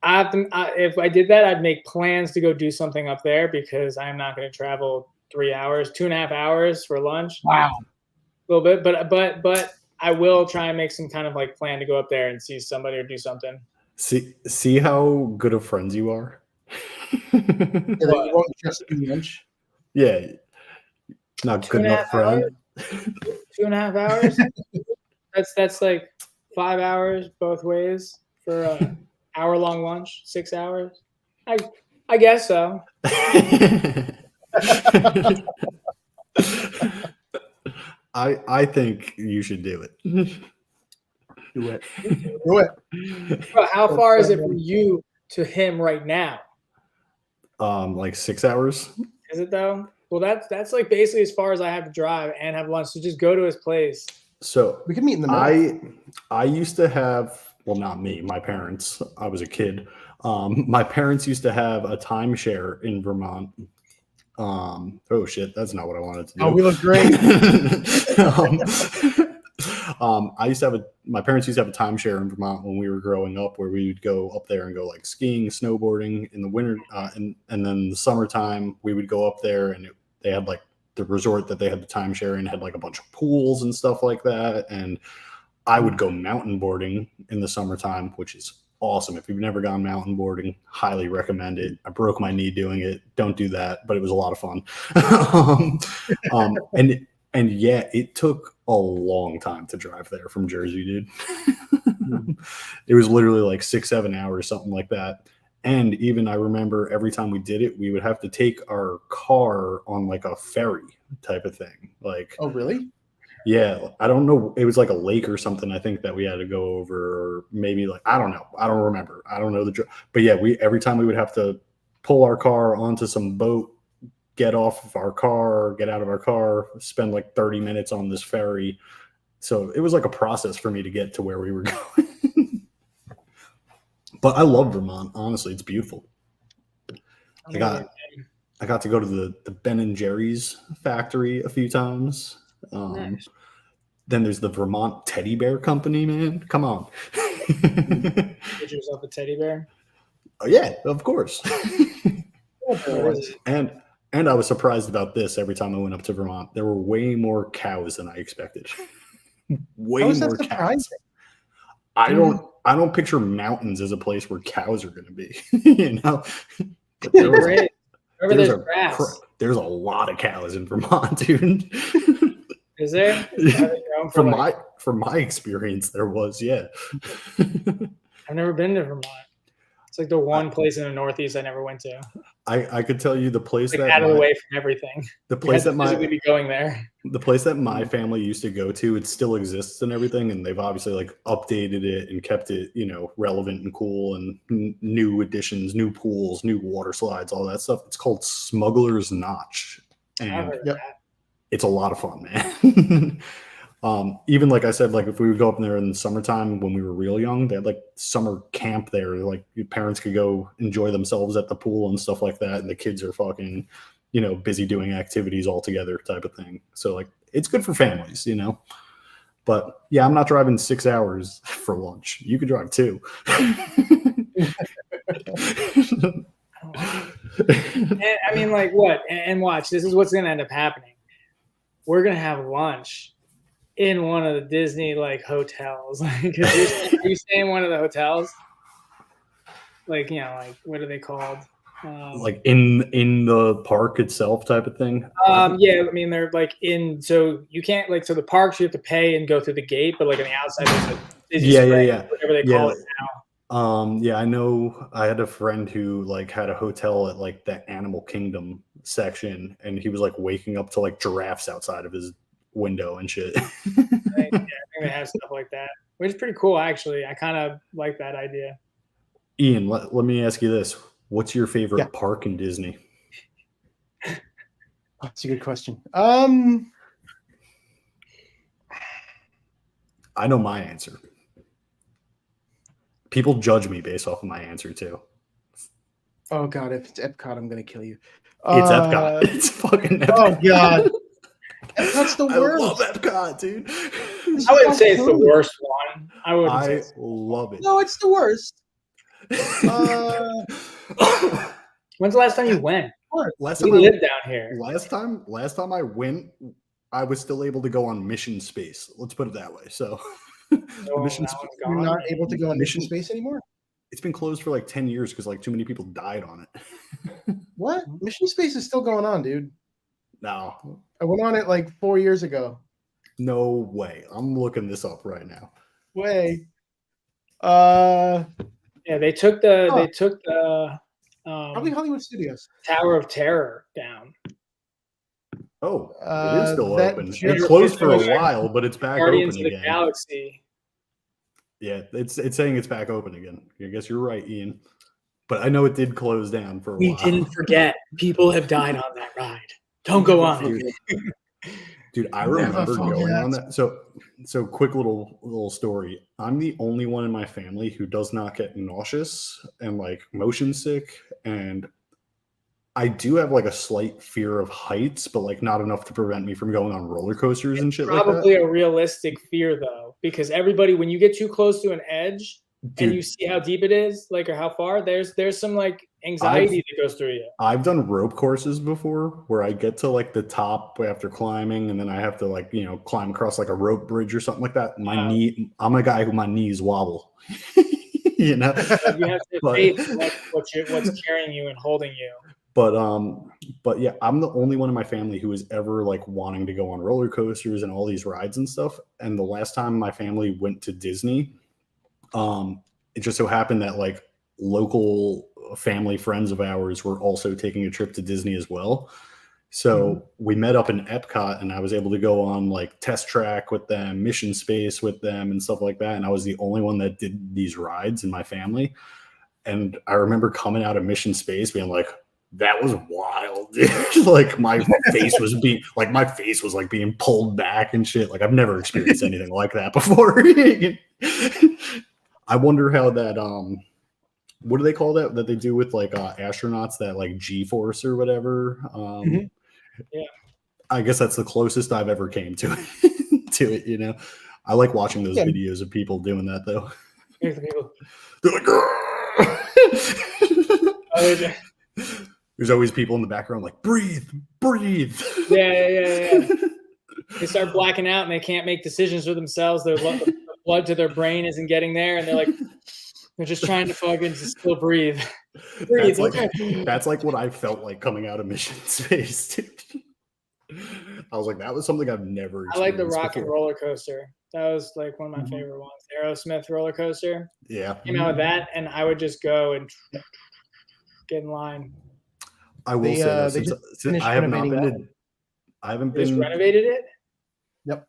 If I did that, I'd make plans to go do something up there because I'm not going to travel 3 hours, 2.5 hours for lunch. Wow. A little bit, but I will try and make some kind of like plan to go up there and see somebody or do something. See how good of friends you are. You won't just do lunch. Yeah, not good enough friend. 2.5 hours. That's like 5 hours both ways for a hour-long lunch. 6 hours. I guess so. I think you should do it. Do it. Bro, how far is it from you to him right now? Like 6 hours. Is it though? Well, that's like basically as far as I have to drive and have lunch. So just go to his place. So we can meet in the middle. I used to have, well, not me, my parents. I was a kid. My parents used to have a timeshare in Vermont. Oh shit, that's not what I wanted to do. Oh, we look great. My parents used to have a timeshare in Vermont when we were growing up, where we would go up there and go like skiing, snowboarding in the winter, and then the summertime we would go up there, and they had like the resort that they had the timeshare in had like a bunch of pools and stuff like that, and I would go mountain boarding in the summertime, which is awesome. If you've never gone mountain boarding, highly recommend it. I broke my knee doing it. Don't do that, but it was a lot of fun. And yeah, it took a long time to drive there from Jersey, dude. It was literally like 6-7 hours, something like that. And even I remember every time we did it, we would have to take our car on like a ferry type of thing. Like, oh, really? Yeah, I don't know. It was like a lake or something, I think, that we had to go over, or maybe like, I don't know. I don't remember. I don't know but yeah, every time we would have to pull our car onto some boat, get off of our car, get out of our car, spend like 30 minutes on this ferry. So it was like a process for me to get to where we were going. But I love Vermont. Honestly, it's beautiful. I got to go to the Ben and Jerry's factory a few times. Nice. Then there's the Vermont Teddy Bear Company, man. Come on. Get yourself a teddy bear? Oh, yeah, of course. And I was surprised about this every time I went up to Vermont. There were way more cows than I expected. Way more cows. I don't picture mountains as a place where cows are going to be, you know. There's a lot of cows in Vermont, dude. Is there? From my experience, there was, yeah. I've never been to Vermont. It's like the one place in the Northeast I never went to. I could tell you the place like that out of the way from everything. The place that be going there. The place that my family used to go to, it still exists and everything, and they've obviously like updated it and kept it, you know, relevant and cool, and new additions, new pools, new water slides, all that stuff. It's called Smuggler's Notch, and it's a lot of fun, man. Even like I said, like if we would go up there in the summertime when we were real young, they had like summer camp there. Like your parents could go enjoy themselves at the pool and stuff like that. And the kids are fucking, you know, busy doing activities all together type of thing. So like, it's good for families, you know, but yeah, I'm not driving 6 hours for lunch. You could drive 2. I mean, like what? And watch, this is what's going to end up happening. We're going to have lunch in one of the Disney like hotels. Like, you stay in one of the hotels? Like, you know, like what are they called? Like in the park itself type of thing? Yeah, I mean they're like so you can't like, so the parks you have to pay and go through the gate, but like on the outside there's a Disney whatever they call it now. Yeah, I know. I had a friend who like had a hotel at like the Animal Kingdom section, and he was like waking up to like giraffes outside of his window and shit. Right? Yeah, I think they have stuff like that, which is pretty cool actually. I kind of like that idea. Ian, let me ask you this. What's your favorite park in Disney? That's a good question. I know my answer. People judge me based off of my answer too. Oh God, if it's Epcot, I'm gonna kill you. It's Epcot. It's fucking Epcot. Oh God. Epcot's the worst. I love Epcot, dude. I wouldn't say it's the worst one. I love it. No, it's the worst. When's the last time you went? Last time lived down here. Last time I went, I was still able to go on Mission Space. Let's put it that way. So, you're not able to go on Mission Space anymore. It's been closed for like 10 years because like too many people died on it. What? Mission Space is still going on, dude. No, I went on it like 4 years ago. No way. I'm looking this up right now. Way. Yeah, they took the probably Hollywood Studios Tower of Terror down. Oh, it is still open. It closed for a while, but it's back Guardians open of the again. Galaxy. Yeah, it's saying it's back open again. I guess you're right, Ian. But I know it did close down for a while. We didn't forget. People have died on that ride. Don't go on it. Dude, I remember going on that. So quick little story. I'm the only one in my family who does not get nauseous and like motion sick, and I do have like a slight fear of heights, but like not enough to prevent me from going on roller coasters and shit like that. Probably a realistic fear though, because everybody, when you get too close to an edge, dude, and you see how deep it is, like, or how far, there's some like anxiety that goes through you. I've done rope courses before where I get to like the top after climbing, and then I have to like, you know, climb across like a rope bridge or something like that. I'm a guy who my knees wobble. You know, you have to face what's carrying you and holding you. But yeah, I'm the only one in my family who is ever like wanting to go on roller coasters and all these rides and stuff. And the last time my family went to Disney, it just so happened that like local family friends of ours were also taking a trip to Disney as well. So we met up in Epcot, and I was able to go on like Test Track with them, Mission Space with them, and stuff like that. And I was the only one that did these rides in my family. And I remember coming out of Mission Space being like, that was wild. Like my face was like being pulled back and shit. Like I've never experienced anything like that before. I wonder how that what do they call that they do with like astronauts, that like G-force or whatever? Yeah, I guess that's the closest I've ever came to it, you know. I like watching those videos of people doing that though. They're like, there's always people in the background like, breathe. Yeah. They start blacking out and they can't make decisions for themselves. The blood to their brain isn't getting there, and they're just trying to fucking still breathe. That's like what I felt like coming out of Mission Space. Dude. I was like, that was something I've never experienced. I like the rock and roller coaster. That was like one of my favorite ones. Aerosmith roller coaster. Yeah. Came out with that, and I would just go and get in line. I will say since I have not been to, I haven't been. Just renovated it. Yep.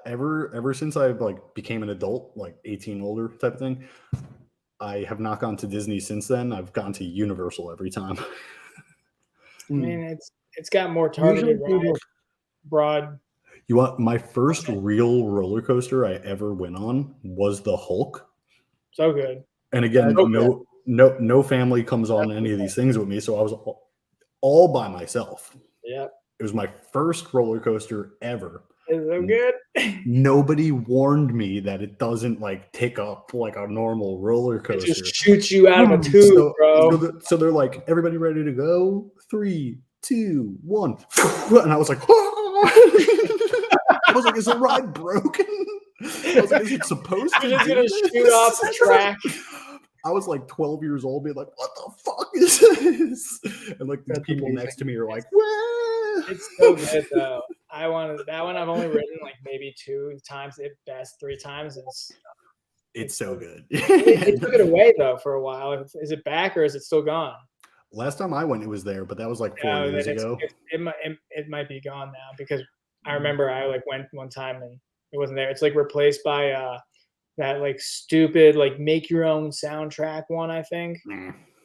Ever since I like became an adult, like 18 older type of thing, I have not gone to Disney since then. I've gone to Universal every time. I mean, it's got more targeted, broad. You want my first real roller coaster I ever went on was the Hulk. So good. And again, no family comes on any of these things with me, so I was all by myself. Yeah. It was my first roller coaster ever. It's so good. Nobody warned me that it doesn't like tick up like a normal roller coaster. It just shoots you out of a tube, bro. So they're like, everybody ready to go? 3, 2, 1. And I was like, I was like, is the ride broken? I was like, is it supposed to? You're just gonna shoot off the track. I was like 12 years old, being like, what the fuck is this? And like the people next to me are like, wah! It's so good though. I wanted that one. I've only ridden like maybe 2 times, at best 3 times. It's so good. They took it away though for a while. Is it back or is it still gone? Last time I went, it was there, but that was like 4 years ago. It might be gone now, because I remember I like went one time and it wasn't there. It's like replaced by that like stupid like make your own soundtrack one, I think.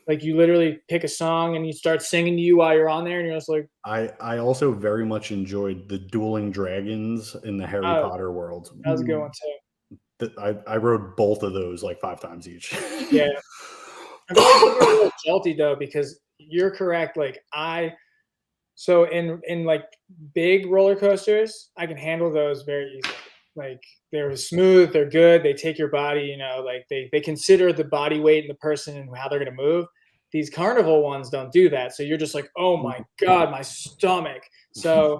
Like you literally pick a song and you start singing to you while you're on there, and you're just like. I also very much enjoyed the Dueling Dragons in the Harry Potter world. That was a good one too. I rode both of those like 5 times each. Yeah. I'm a little salty though, because you're correct. Like so in like big roller coasters, I can handle those very easily. Like they're smooth, they're good. They take your body, you know, like they consider the body weight and the person and how they're going to move. These carnival ones don't do that. So you're just like, oh my God, my stomach. So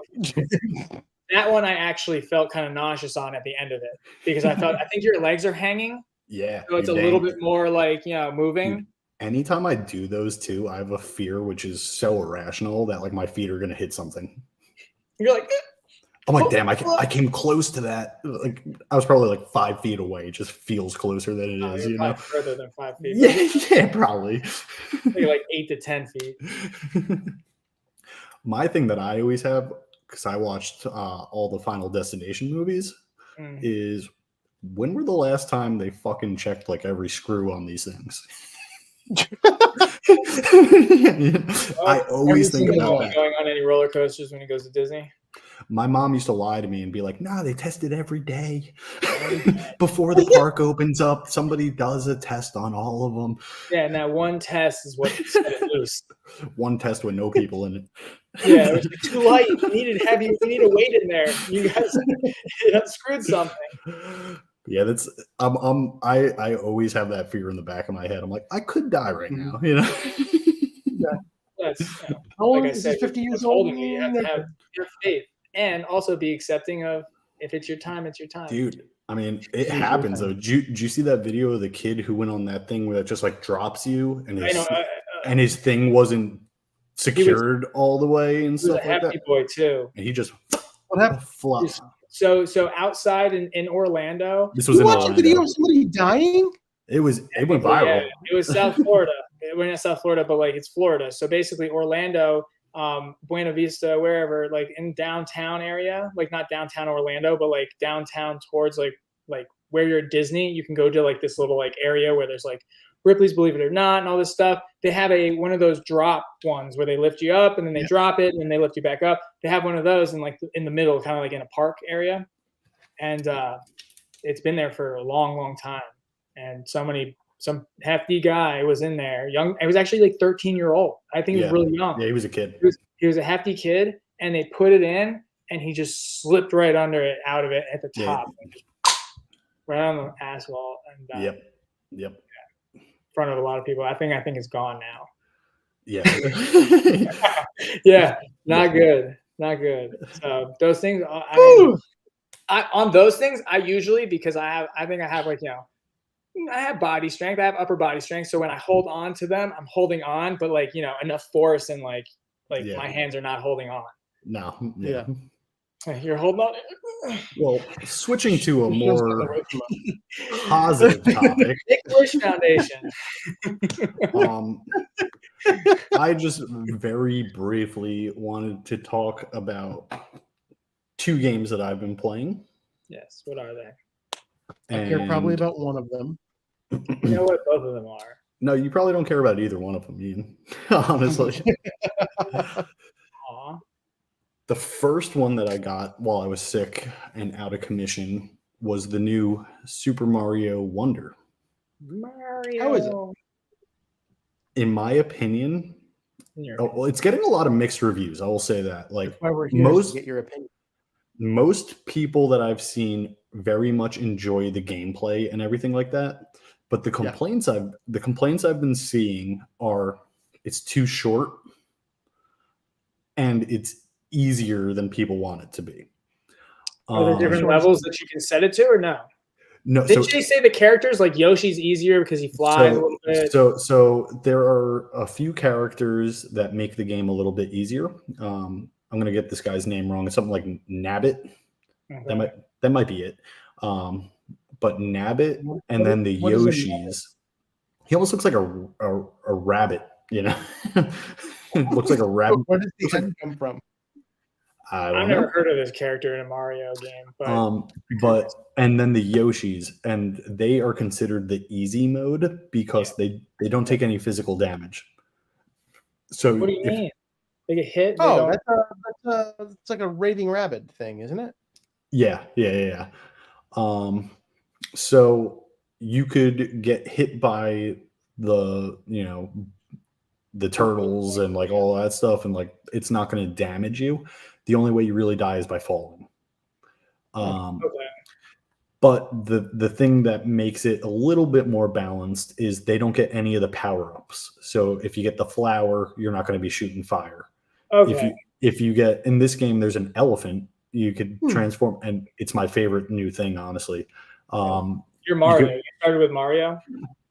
that one I actually felt kind of nauseous on at the end of it, because I think your legs are hanging. Yeah. So it's a little bit more like, you know, moving. Dude, anytime I do those too, I have a fear which is so irrational that like my feet are going to hit something. You're like, I'm like, damn, I came close to that. Like I was probably like 5 feet away. It just feels closer than it is, you know. Further than 5 feet. Yeah, probably. Maybe like 8 to 10 feet. My thing that I always have, because I watched all the Final Destination movies, is when were the last time they fucking checked like every screw on these things? I always think about that. Going on any roller coasters when he goes to Disney? My mom used to lie to me and be like, "No, they test it every day before the park opens up. Somebody does a test on all of them." Yeah, and that one test is what set it loose. One test with no people in it. Yeah, it was too light. You need a weight in there. You guys screwed something. Yeah, that's I always have that fear in the back of my head. I'm like, I could die right now, you know. Yeah. That's like I said, 50 years old. You have to have your faith and also be accepting of if it's your time, it's your time. Dude, I mean, it happens though. Did you see that video of the kid who went on that thing where it just like drops you and his thing wasn't secured all the way and stuff like that? He was a hefty boy too. And he just what happened? Flopped. So outside in Orlando. This was in Orlando. Video of somebody dying? It went viral. Yeah, it was South Florida. We're not South Florida, but like it's Florida. So basically Orlando, Buena Vista, wherever, like in downtown area, like not downtown Orlando, but like downtown towards like where you're at Disney, you can go to like this little like area where there's like Ripley's Believe It or Not and all this stuff. They have one of those drop ones where they lift you up and then they drop it and then they lift you back up. They have one of those in the middle, kind of like in a park area. And it's been there for a long, long time. And some hefty guy was in there, young. I was actually like 13-year-old. I think he was really young. Yeah, he was a kid. He was a hefty kid, and they put it in, and he just slipped right under it, out of it at the top, right on the asphalt. And yep. In front of a lot of people. I think it's gone now. Yeah. Yeah. Not good. So those things. On those things, I usually, because I think I have like, you know, I have body strength. I have upper body strength. So when I hold on to them, I'm holding on, but like, you know, enough force and like my hands are not holding on. No. Yeah. You're holding on. Well, switching to a more positive topic. English Foundation. I just very briefly wanted to talk about 2 games that I've been playing. Yes. What are they? I care probably about one of them. You know what both of them are. No, you probably don't care about either one of them, Ian. Honestly. Aw. The first one that I got while I was sick and out of commission was the new Super Mario Wonder. How is it? In my opinion, it's getting a lot of mixed reviews. I will say that. Like that's why we're here to get your opinion. Most people that I've seen very much enjoy the gameplay and everything like that. But the complaints I've been seeing are it's too short and it's easier than people want it to be. Are there different levels that you can set it to or no? No. Did you say the characters like Yoshi's easier because he flies a little bit? So there are a few characters that make the game a little bit easier. I'm gonna get this guy's name wrong. It's something like Nabbit. Okay. That might be it. But Nabbit and then the Yoshis. He almost looks like a rabbit, you know. Looks like a rabbit. Where does the head come from? I've never heard of this character in a Mario game. But and then the Yoshis, and they are considered the easy mode because they don't take any physical damage. So what do you mean? They get hit? Oh, it's like a raving rabbit thing, isn't it? Yeah. So you could get hit by the turtles and like all that stuff, and like it's not going to damage you. The only way you really die is by falling. But the thing that makes it a little bit more balanced is they don't get any of the power-ups. So if you get the flower, you're not going to be shooting fire. Okay. If you get in this game, there's an elephant. You could transform, and it's my favorite new thing, honestly. You're Mario. You started with Mario?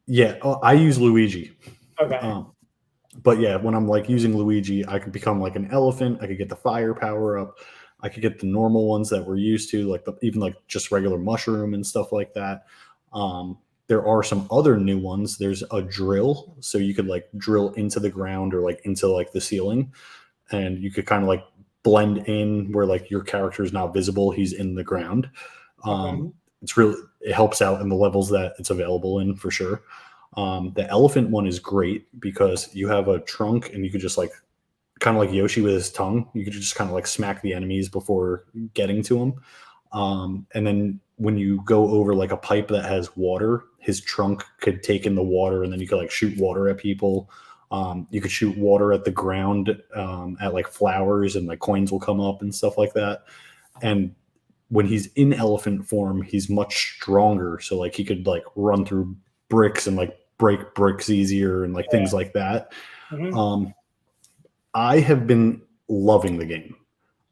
Yeah, I use Luigi. Okay. But yeah, when I'm like using Luigi, I could become like an elephant. I could get the fire power up. I could get the normal ones that we're used to, like even like just regular mushroom and stuff like that. There are some other new ones. There's a drill, so you could like drill into the ground or like into like the ceiling, and you could kind of like blend in where like your character is not visible. He's in the ground. It helps out in the levels that it's available in for sure. The elephant one is great because you have a trunk and you could just like, kind of like Yoshi with his tongue, you could just kind of like smack the enemies before getting to them. And then when you go over like a pipe that has water, his trunk could take in the water, and then you could like shoot water at people. You could shoot water at the ground, at like flowers, and like coins will come up and stuff like that. And when he's in elephant form, he's much stronger. So like he could like run through bricks and like break bricks easier and like things like that. I have been loving the game.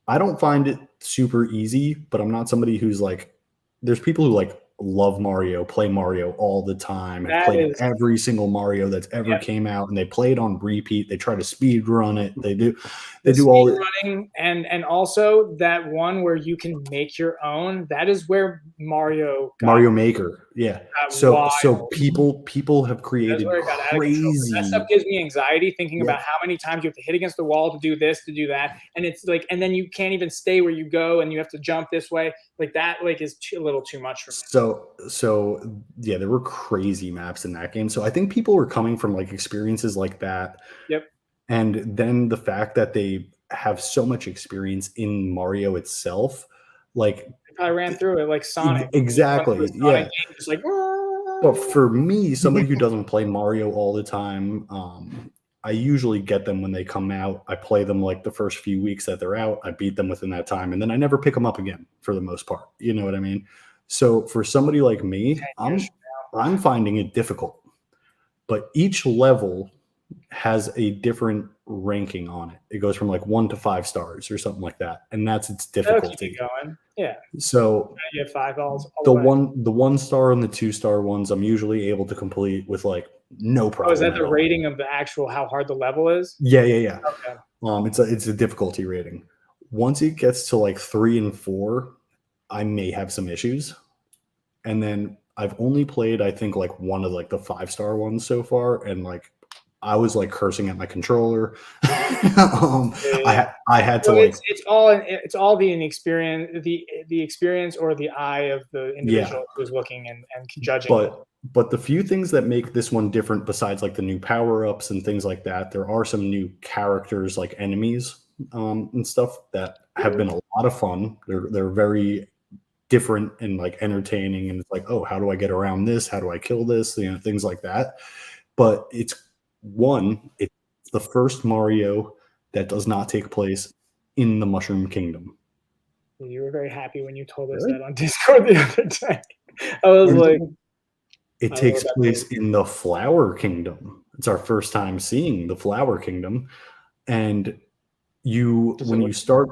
I don't find it super easy, but I'm not somebody who's like, there's people who like love Mario, play Mario all the time, have played every single Mario that's ever came out, and they play it on repeat. They try to speed run it. They do all running, and also that one where you can make your own. That is where Mario Maker. Yeah. So people have created crazy. That stuff gives me anxiety thinking about how many times you have to hit against the wall to do this, to do that, and it's like, and then you can't even stay where you go, and you have to jump this way. Like that, like is a little too much for me. So yeah, there were crazy maps in that game. So I think people were coming from like experiences like that. Yep. And then the fact that they have so much experience in Mario itself, like they probably ran through it like Sonic. Exactly. Sonic game, just like. But for me, somebody who doesn't play Mario all the time, I usually get them when they come out. I play them like the first few weeks that they're out. I beat them within that time, and then I never pick them up again for the most part. You know what I mean? So for somebody like me, I'm finding it difficult. But each level has a different ranking on it. It goes from like 1 to 5 stars or something like that, and that's its difficulty. Going. Yeah. So you have 5 balls. The 1 star and the 2 star ones, I'm usually able to complete with like no problem. Oh, is that the rating of the actual how hard the level is? Yeah. Okay. It's a difficulty rating. Once it gets to like 3 and 4, I may have some issues. And then I've only played, I think, like one of like the 5-star ones so far, and like I was like cursing at my controller. I had to like. It's all the inexperience, the experience or the eye of the individual who's looking and judging. But the few things that make this one different, besides like the new power-ups and things like that, there are some new characters like enemies and stuff that have been a lot of fun. They're very different and like entertaining, and it's like, oh, how do I get around this? How do I kill this? You know, things like that. But it's the first Mario that does not take place in the Mushroom Kingdom. You were very happy when you told us that on Discord the other day. I was like, it takes place in the Flower Kingdom. It's our first time seeing the Flower Kingdom, and when you start.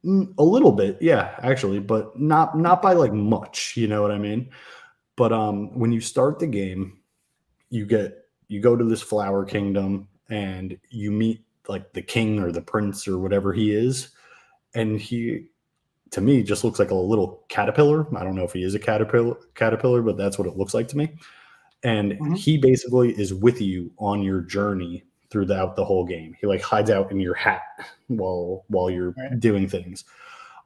A little bit, yeah, actually, but not by like much, you know what I mean? But when you start the game, you go to this Flower Kingdom and you meet like the king or the prince or whatever he is, and he, to me, just looks like a little caterpillar. I don't know if he is a caterpillar, but that's what it looks like to me. And he basically is with you on your journey throughout the whole game. He like hides out in your hat while you're doing things.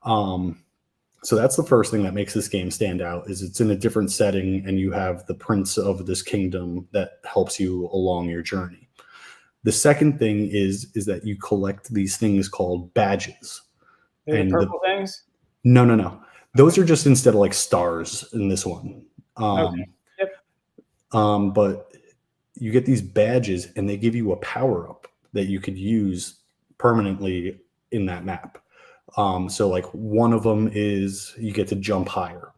So that's the first thing that makes this game stand out, is it's in a different setting and you have the prince of this kingdom that helps you along your journey. The second thing is that you collect these things called badges. And purple things? No. Those are just instead of like stars in this one. Okay. Yep. But you get these badges and they give you a power up that you could use permanently in that map. So like one of them is you get to jump higher.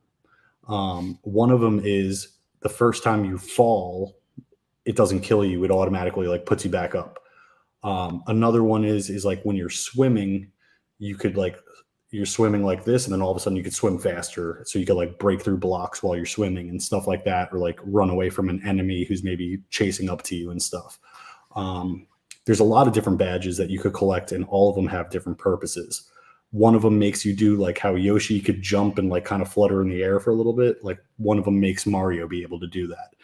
One of them is the first time you fall, it doesn't kill you. It automatically like puts you back up. Another one is like when you're swimming, you're swimming like this, and then all of a sudden you could swim faster. So you could like break through blocks while you're swimming and stuff like that, or like run away from an enemy who's maybe chasing up to you and stuff. There's a lot of different badges that you could collect, and all of them have different purposes. One of them makes you do like how Yoshi could jump and like kind of flutter in the air for a little bit. Like one of them makes Mario be able to do that.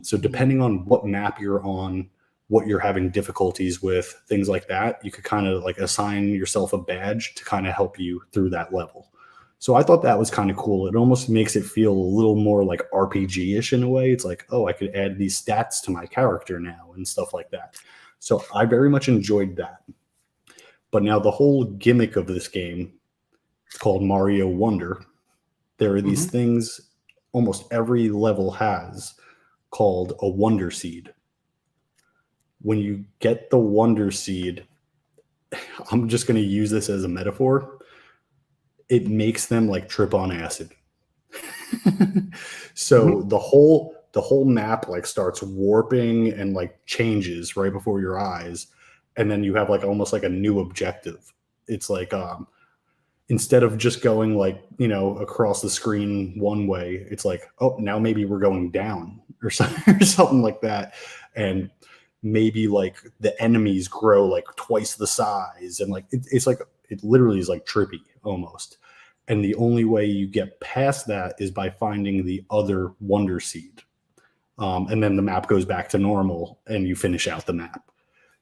So depending on what map you're on, what you're having difficulties with, things like that, you could kind of like assign yourself a badge to kind of help you through that level. So I thought that was kind of cool. It almost makes it feel a little more like RPG-ish in a way. It's like, oh, I could add these stats to my character now and stuff like that. So I very much enjoyed that. But now the whole gimmick of this game, it's called Mario Wonder. There are these things almost every level has called a Wonder Seed. When you get the Wonder Seed, I'm just going to use this as a metaphor. It makes them like trip on acid. So the whole map like starts warping and like changes right before your eyes, and then you have like almost like a new objective. It's like instead of just going like, you know, across the screen one way, it's like, oh, now maybe we're going down or something like that. And maybe like the enemies grow like twice the size, and like it's like it literally is like trippy almost. And the only way you get past that is by finding the other Wonder Seed. And then the map goes back to normal and you finish out the map.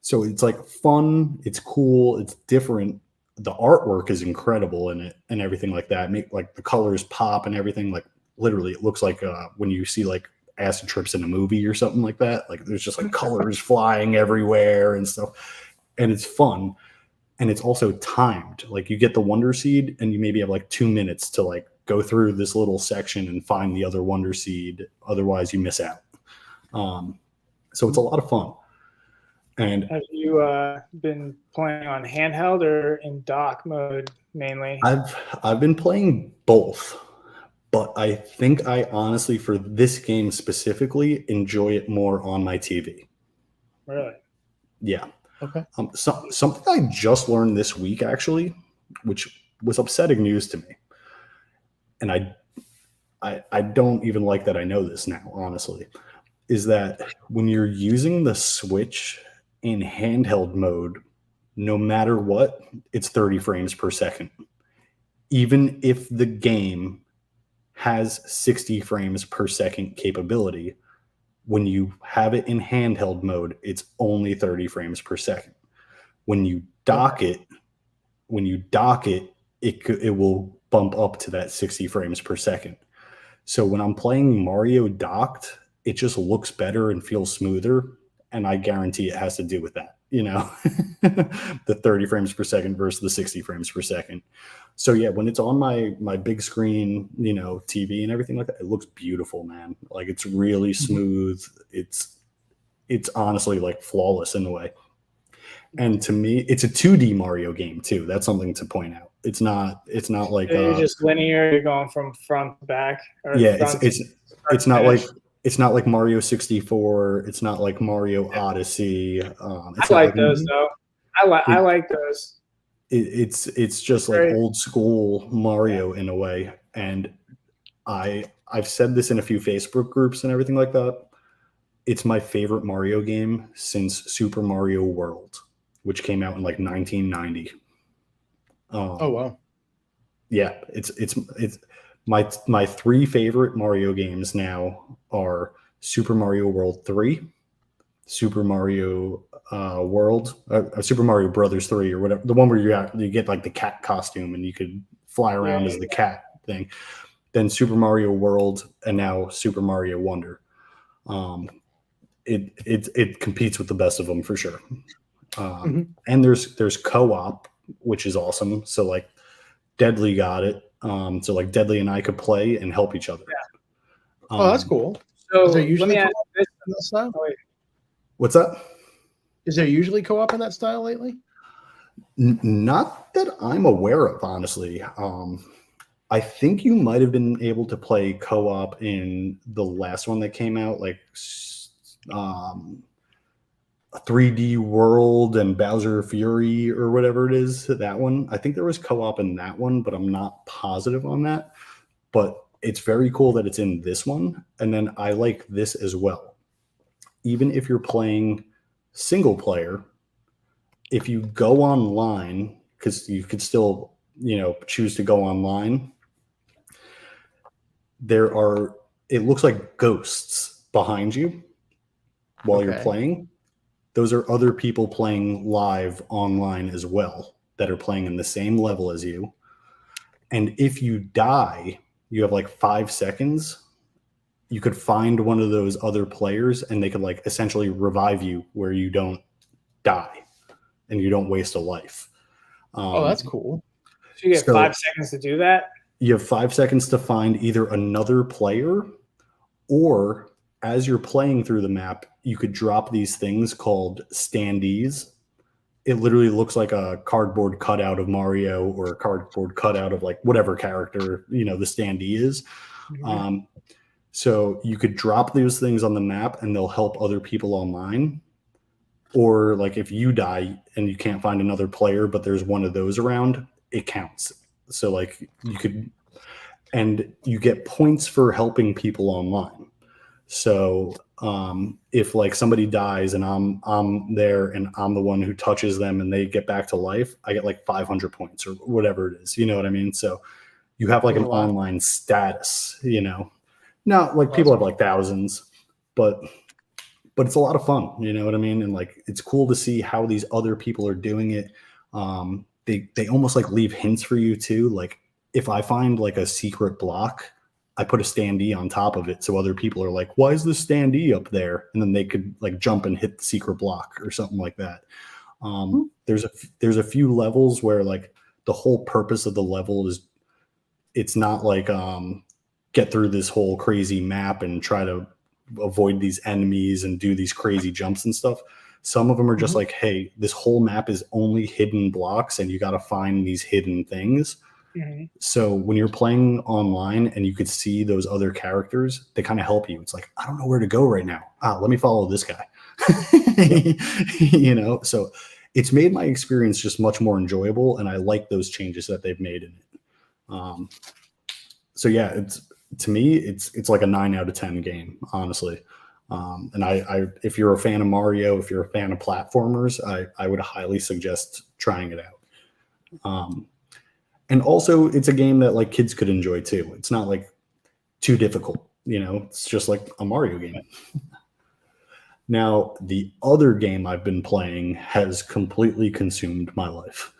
So it's like fun. It's cool. It's different. The artwork is incredible in it and everything like that. Make like the colors pop and everything. Like literally it looks like when you see like acid trips in a movie or something like that. Like there's just like colors flying everywhere and stuff. And it's fun. And it's also timed. Like you get the Wonder Seed and you maybe have like 2 minutes to like go through this little section and find the other Wonder Seed. Otherwise you miss out. So it's a lot of fun. And have you been playing on handheld or in dock mode mainly? I've been playing both, but I think I honestly, for this game specifically, enjoy it more on my TV. Really? Yeah. Okay. Something I just learned this week, actually, which was upsetting news to me, and I don't even like that I know this now, honestly, is that when you're using the Switch in handheld mode, no matter what, it's 30 frames per second. Even if the game has 60 frames per second capability, when you have it in handheld mode, it's only 30 frames per second. When you dock it, it will bump up to that 60 frames per second. So when I'm playing Mario docked, it just looks better and feels smoother. And I guarantee it has to do with that, you know, the 30 frames per second versus the 60 frames per second. So yeah, when it's on my big screen, you know, TV and everything like that, it looks beautiful, man. Like it's really smooth. It's honestly like flawless in a way. And to me, it's a 2D Mario game too. That's something to point out. It's not like you're just linear. You're going from front to back. Or yeah, front it's not like. It's not like Mario 64. It's not like Mario Odyssey. I like those though. I like those. It's just like old school Mario in a way. And I've said this in a few Facebook groups and everything like that. It's my favorite Mario game since Super Mario World, which came out in like 1990. Oh wow! Yeah, it's my three favorite Mario games now are Super Mario World 3, Super Mario World, Super Mario Brothers 3 or whatever, the one where you get like the cat costume and you could fly around as the cat thing. Then Super Mario World and now Super Mario Wonder. It competes with the best of them for sure. And there's co-op, which is awesome. So like Deadly got it. So like Deadly and I could play and help each other. Yeah. Oh, that's cool. So is there usually let me co-op in that style? What's that? Is there usually co-op in that style lately? Not that I'm aware of, honestly. I think you might have been able to play co-op in the last one that came out, like 3D World and Bowser Fury or whatever it is, that one. I think there was co-op in that one, but I'm not positive on that. But it's very cool that it's in this one. And then I like this as well. Even if you're playing single player, if you go online, because you could still, choose to go online, it looks like ghosts behind you while you're playing. Those are other people playing live online as well that are playing in the same level as you. And if you die, you have like 5 seconds. You could find one of those other players and they could like essentially revive you where you don't die and you don't waste a life. Oh, that's cool. So you get 5 seconds to do that? You have 5 seconds to find either another player, or as you're playing through the map, you could drop these things called standees. It literally looks like a cardboard cutout of Mario or a cardboard cutout of like whatever character, the standee is. Mm-hmm. So you could drop those things on the map and they'll help other people online. Or like if you die and you can't find another player, but there's one of those around, it counts. So like you could, and you get points for helping people online. So if like somebody dies and I'm there and I'm the one who touches them and they get back to life, I get like 500 points or whatever it is. You know what I mean? So you have like an online status, not like people have like thousands, but it's a lot of fun. You know what I mean? And like, it's cool to see how these other people are doing it. They almost like leave hints for you too. Like if I find like a secret block, I put a standee on top of it. So other people are like, why is the standee up there? And then they could like jump and hit the secret block or something like that. There's a few levels where like the whole purpose of the level is it's not like get through this whole crazy map and try to avoid these enemies and do these crazy jumps and stuff. Some of them are just like, hey, this whole map is only hidden blocks and you got to find these hidden things. Mm-hmm. So when you're playing online and you could see those other characters, they kind of help you. It's like, I don't know where to go right now. Let me follow this guy. So it's made my experience just much more enjoyable. And I like those changes that they've made in it. So yeah, to me, it's like a 9 out of 10 game, honestly. And I if you're a fan of Mario, if you're a fan of platformers, I would highly suggest trying it out. And also it's a game that like kids could enjoy too. It's not like too difficult, it's just like a Mario game. Now, the other game I've been playing has completely consumed my life.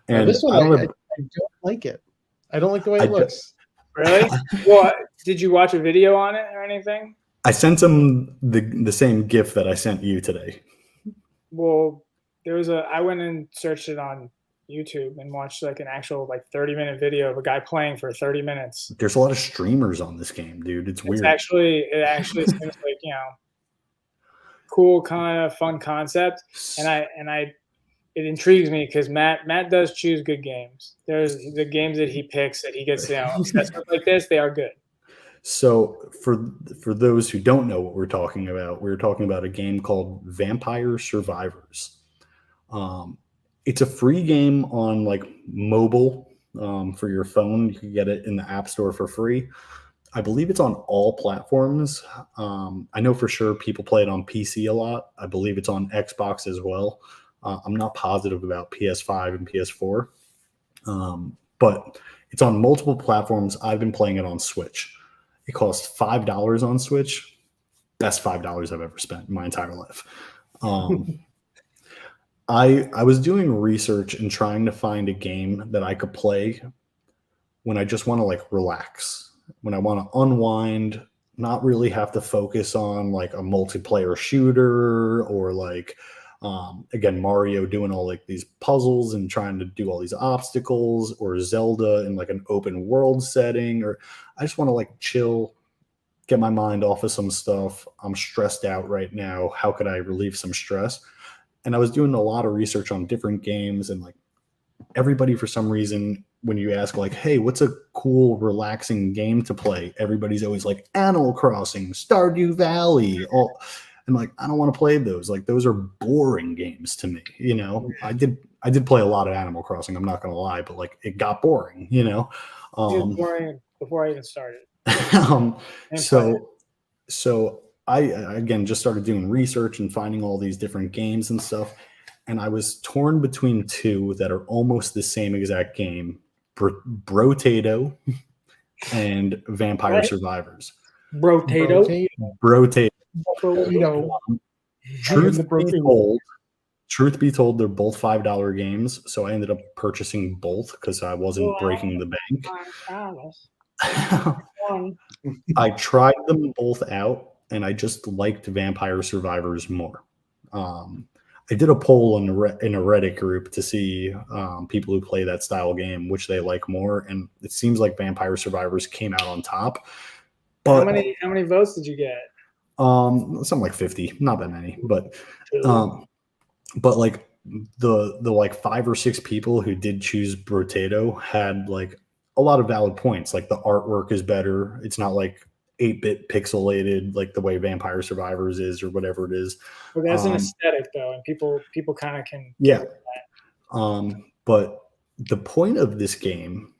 And this one, I don't like it. I don't like the way it looks. Really? Well, did you watch a video on it or anything? I sent him the same GIF that I sent you today. Well, I went and searched it on YouTube and watched like an actual like 30-minute video of a guy playing for 30 minutes. There's a lot of streamers on this game, dude. It's weird. It actually seems like, cool kind of fun concept. And it intrigues me because Matt does choose good games. There's the games that he picks that he gets obsessed with like this, they are good. So for those who don't know what we're talking about a game called Vampire Survivors. It's a free game on like mobile for your phone. You can get it in the App Store for free. I believe it's on all platforms. I know for sure people play it on PC a lot. I believe it's on Xbox as well. I'm not positive about PS5 and PS4, but it's on multiple platforms. I've been playing it on Switch. It costs $5 on Switch. Best $5 I've ever spent in my entire life. I was doing research and trying to find a game that I could play when I just want to like relax, when I want to unwind, not really have to focus on like a multiplayer shooter or like, again, Mario doing all like these puzzles and trying to do all these obstacles, or Zelda in like an open world setting, or I just want to like chill, get my mind off of some stuff. I'm stressed out right now. How could I relieve some stress? And I was doing a lot of research on different games, and like everybody, for some reason, when you ask like, hey, what's a cool, relaxing game to play? Everybody's always like Animal Crossing, Stardew Valley. And like, I don't want to play those. Like, those are boring games to me. I did play a lot of Animal Crossing. I'm not going to lie, but like it got boring, It was boring before I even started. So I, again, just started doing research and finding all these different games and stuff. And I was torn between two that are almost the same exact game, Brotato and Vampire Survivors. Brotato? Brotato. Truth Truth be told, they're both $5 games, so I ended up purchasing both because I wasn't breaking the bank. I tried them both out, and I just liked Vampire Survivors more. I did a poll in a Reddit group to see people who play that style game which they like more, and it seems like Vampire Survivors came out on top. But how many votes did you get? Something like 50, not that many, but like the like 5 or 6 people who did choose Brotato had like a lot of valid points. Like the artwork is better. It's not like 8-bit pixelated like the way Vampire Survivors is or whatever it is. Well, that's an aesthetic though, and people kind of can get that. But the point of this game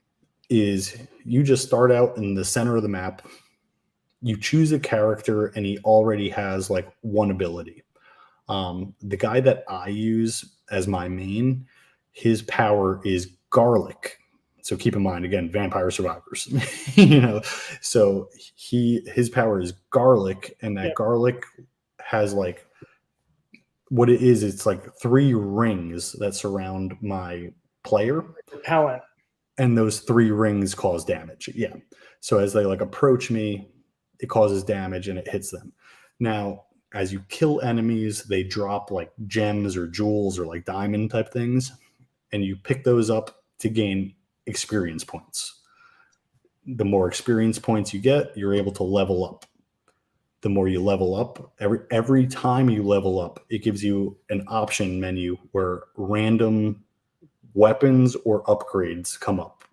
is you just start out in the center of the map. You choose a character and he already has like one ability. The guy that I use as my main, his power is garlic. So keep in mind, again, Vampire Survivors, so his power is garlic, and that garlic has like what it is. It's like 3 rings that surround my player. Repellent. And those 3 rings cause damage. Yeah. So as they like approach me, it causes damage and it hits them. Now, as you kill enemies, they drop like gems or jewels or like diamond type things, and you pick those up to gain experience points. The more experience points you get, you're able to level up. The more you level up, every time you level up, it gives you an option menu where random weapons or upgrades come up.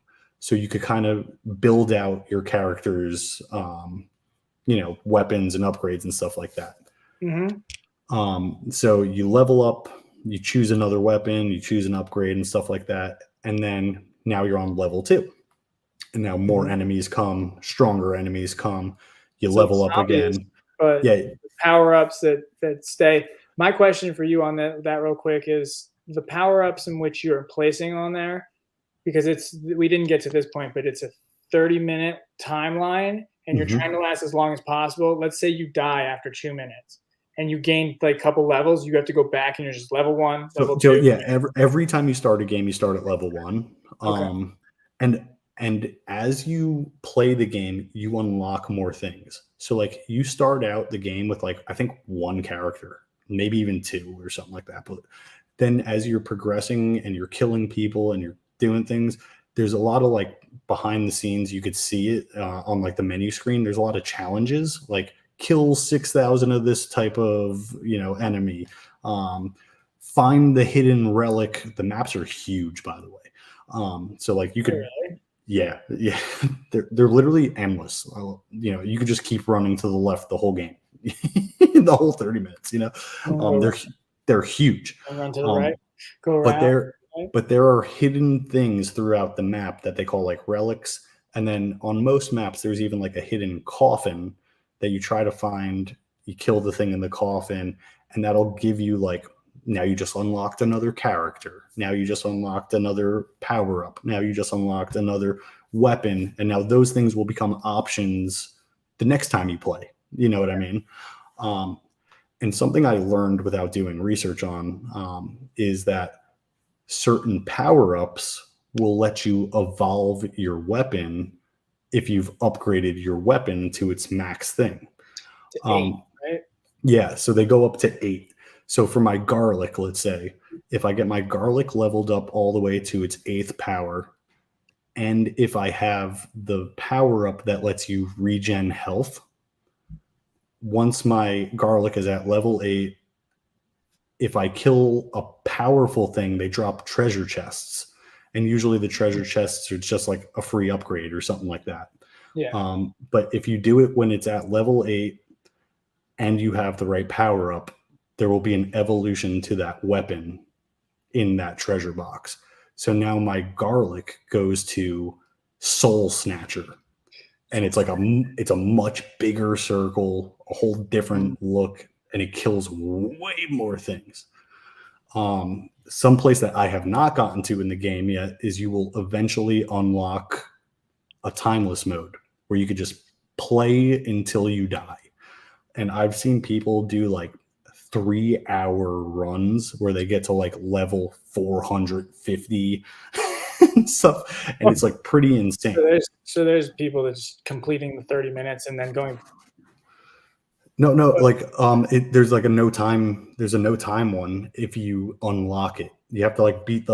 So you could kind of build out your character's weapons and upgrades and stuff like that. So you level up, you choose another weapon, you choose an upgrade and stuff like that, and then now you're on level 2, and now more enemies come, stronger enemies come, you level up again. But power-ups that stay. My question for you on that real quick is the power-ups in which you're placing on there, because we didn't get to this point, but it's a 30-minute timeline, and you're trying to last as long as possible. Let's say you die after 2 minutes and you gain like a couple levels, you have to go back and you're just level 1, level 2. Yeah, every time you start a game, you start at level 1. Okay. And as you play the game, you unlock more things. So like you start out the game with like, I think 1 character, maybe even 2 or something like that. But then as you're progressing and you're killing people and you're doing things, there's a lot of like behind the scenes, you could see it on like the menu screen. There's a lot of challenges, like kill 6,000 of this type of enemy, find the hidden relic. The maps are huge, by the way. So like you could yeah they're literally endless. You could just keep running to the left the whole game. The whole 30 minutes. They're huge. Run to the right, go around. But there are hidden things throughout the map that they call like relics. And then on most maps, there's even like a hidden coffin that you try to find. You kill the thing in the coffin, and that'll give you like, now you just unlocked another character. Now you just unlocked another power up. Now you just unlocked another weapon. And now those things will become options the next time you play. You know what I mean? And something I learned without doing research on is that certain power-ups will let you evolve your weapon if you've upgraded your weapon to its max thing. To 8, right? Yeah, so they go up to 8. So for my garlic, let's say, if I get my garlic leveled up all the way to its 8th power, and if I have the power-up that lets you regen health, once my garlic is at level 8, if I kill a powerful thing, they drop treasure chests. And usually the treasure chests are just like a free upgrade or something like that. Yeah. But if you do it when it's at level 8 and you have the right power up, there will be an evolution to that weapon in that treasure box. So now my garlic goes to Soul Snatcher. And it's like it's a much bigger circle, a whole different look, and it kills way more things. Some place that I have not gotten to in the game yet is you will eventually unlock a timeless mode where you could just play until you die. And I've seen people do like 3-hour runs where they get to like level 450 and stuff, and it's like pretty insane. So there's people that's completing the 30 minutes and then going. No, like there's like a no time. There's a no time one if you unlock it. You have to like beat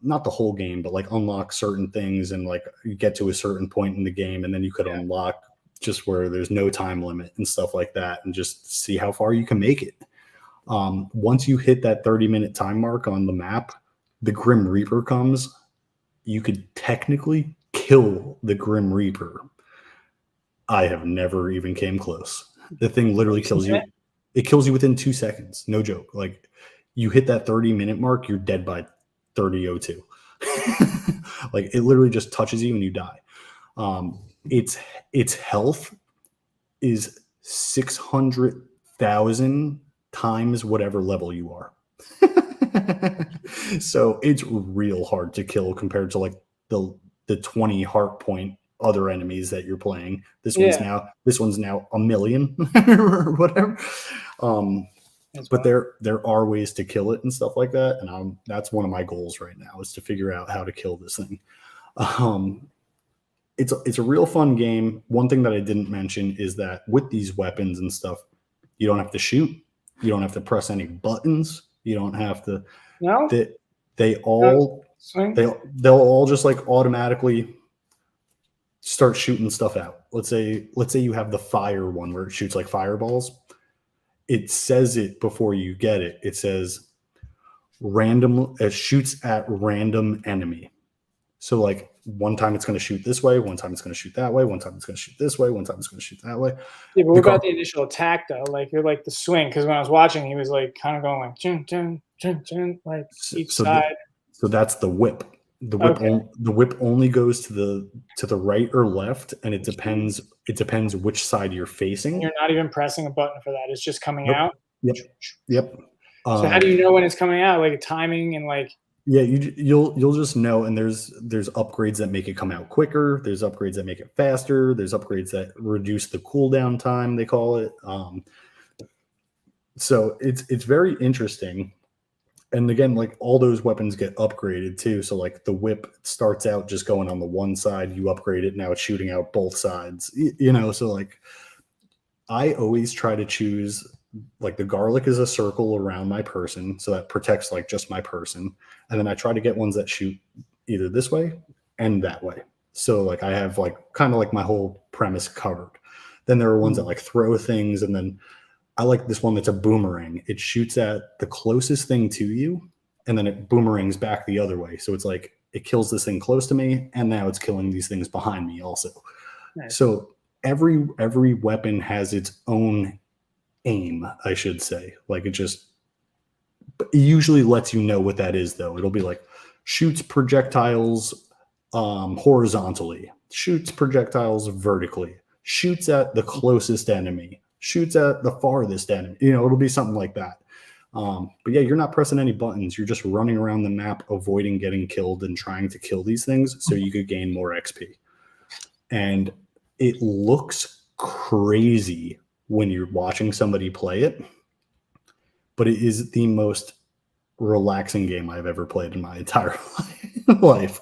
not the whole game, but like unlock certain things and like you get to a certain point in the game, and then you could unlock just where there's no time limit and stuff like that, and just see how far you can make it. Once you hit that 30-minute time mark on the map, the Grim Reaper comes. You could technically kill the Grim Reaper. I have never even came close. The thing literally kills you. It kills you within 2 seconds. No joke. Like you hit that 30-minute mark, you're dead by 30:02. Like it literally just touches you and you die. Its health is 600,000 times whatever level you are. So it's real hard to kill compared to like the 20 heart point other enemies that you're playing. This one's now 1 million or whatever. But there are ways to kill it and stuff like that, and that's one of my goals right now is to figure out how to kill this thing. It's a real fun game. One thing that I didn't mention is that with these weapons and stuff, you don't have to shoot, you don't have to press any buttons, you don't have to. No, they'll all just like automatically start shooting stuff out. Let's say you have the fire one where it shoots like fireballs. It says it before you get it. It says it shoots at random enemy. So like one time it's going to shoot this way, one time it's going to shoot that way, one time it's going to shoot this way, one time it's going to shoot that way. Yeah, but what about the initial attack though? Like you're like the swing, because when I was watching, he was like kind of going like chin, chin, chin, chin, like each side. So that's the whip. The whip only goes to the right or left, and it depends which side you're facing. You're not even pressing a button for that; it's just coming out. Yep. So how do you know when it's coming out? Like timing and like. Yeah, you'll just know, and there's upgrades that make it come out quicker. There's upgrades that make it faster. There's upgrades that reduce the cooldown time, they call it. So it's very interesting. And again, like all those weapons get upgraded too. So like the whip starts out just going on the one side, you upgrade it, now it's shooting out both sides. So like I always try to choose, like the garlic is a circle around my person, so that protects like just my person. And then I try to get ones that shoot either this way and that way. So like I have like kind of like my whole premise covered. Then there are ones that like throw things, and then I like this one that's a boomerang. It shoots at the closest thing to you, and then it boomerangs back the other way. So it's like it kills this thing close to me, and now it's killing these things behind me also. Nice. So every weapon has its own aim, I should say. Like it usually lets you know what that is, though. It'll be like shoots projectiles horizontally, shoots projectiles vertically, shoots at the closest enemy, shoots at the farthest enemy. It'll be something like that. But yeah, you're not pressing any buttons. You're just running around the map, avoiding getting killed and trying to kill these things so you could gain more XP. And it looks crazy when you're watching somebody play it, but it is the most relaxing game I've ever played in my entire life.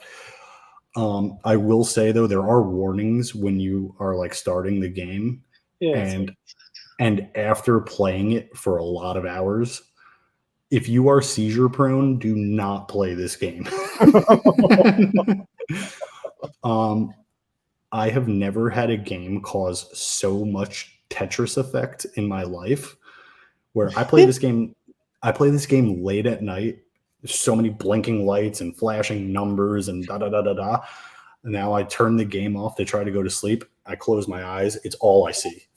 I will say though, there are warnings when you are like starting the game, and after playing it for a lot of hours, if you are seizure prone, do not play this game. I have never had a game cause so much Tetris effect in my life, where I play this game late at night. There's so many blinking lights and flashing numbers and da da da da da. And now I turn the game off to try to go to sleep. I close my eyes. It's all I see.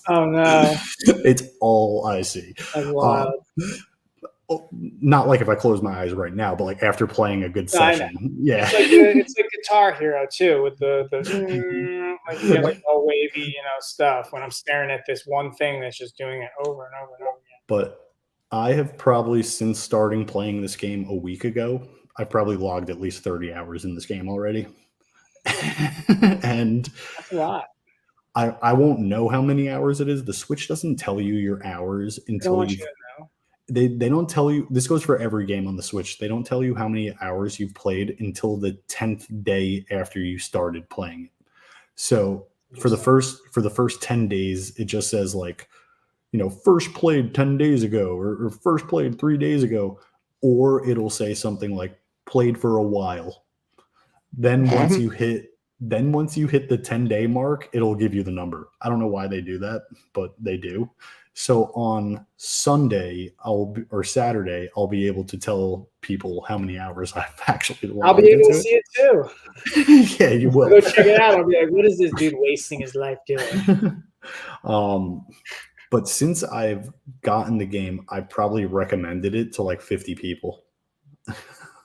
Oh no! It's all I see. That's wild. Not like if I close my eyes right now, but like after playing a good session. Yeah. It's like Guitar Hero too, with the like all wavy, stuff. When I'm staring at this one thing that's just doing it over and over and over again. But I have probably, since starting playing this game a week ago, I've probably logged at least 30 hours in this game already. And that's a lot. I won't know how many hours it is. The Switch doesn't tell you your hours until you. They don't tell you. This goes for every game on the Switch. They don't tell you how many hours you've played until the 10th day after you started playing it. So for the first 10 days, it just says like, first played 10 days ago or first played 3 days ago, or it'll say something like played for a while. Then once you hit the 10-day mark, it'll give you the number. I don't know why they do that, but they do. So on Sunday or Saturday, I'll be able to tell people how many hours I've actually logged. I'll be able to see it too. Yeah, you will. I'll go check it out. I'll be like, what is this dude wasting his life doing? But since I've gotten the game, I probably recommended it to like 50 people.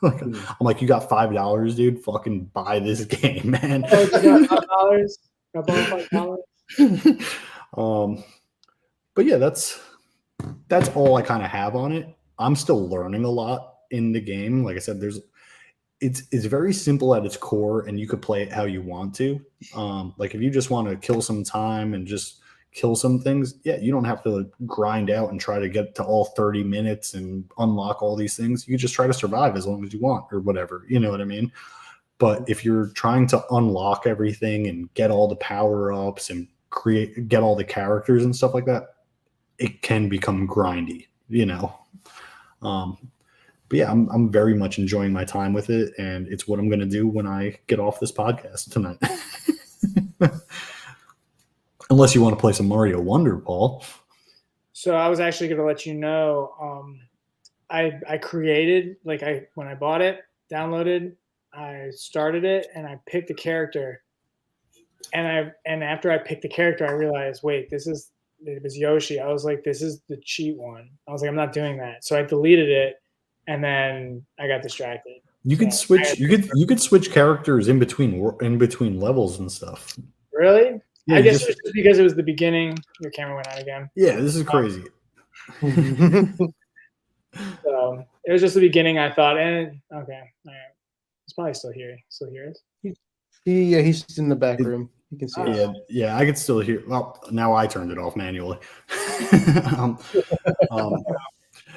I'm like, you got $5, dude? Fucking buy this game, man. Oh, you got $5? I bought $5. But yeah, that's all I kind of have on it. I'm still learning a lot in the game. Like I said, it's very simple at its core, and you could play it how you want to. Like if you just want to kill some time and just kill some things, yeah, you don't have to grind out and try to get to all 30 minutes and unlock all these things. You just try to survive as long as you want or whatever. You know what I mean? But if you're trying to unlock everything and get all the power-ups and get all the characters and stuff like that, it can become grindy, But yeah, I'm very much enjoying my time with it, and it's what I'm going to do when I get off this podcast tonight. Unless you want to play some Mario Wonder, Paul. So I was actually going to let you know, I created, when I bought it, downloaded, I started it, and I picked a character. And after I picked the character, I realized, wait, it was Yoshi. I was like, this is the cheat one. I was like, I'm not doing that. So I deleted it, and then I got distracted. You could switch. You could switch characters in between levels and stuff. Really? Yeah, I guess it was just because it was the beginning. Your camera went out again. Yeah, this is crazy. So it was just the beginning. I thought, okay, all right. It's probably still here. Still hear it? Yeah, he's in the back room. You can see it. Yeah, I could still hear. Well, now I turned it off manually.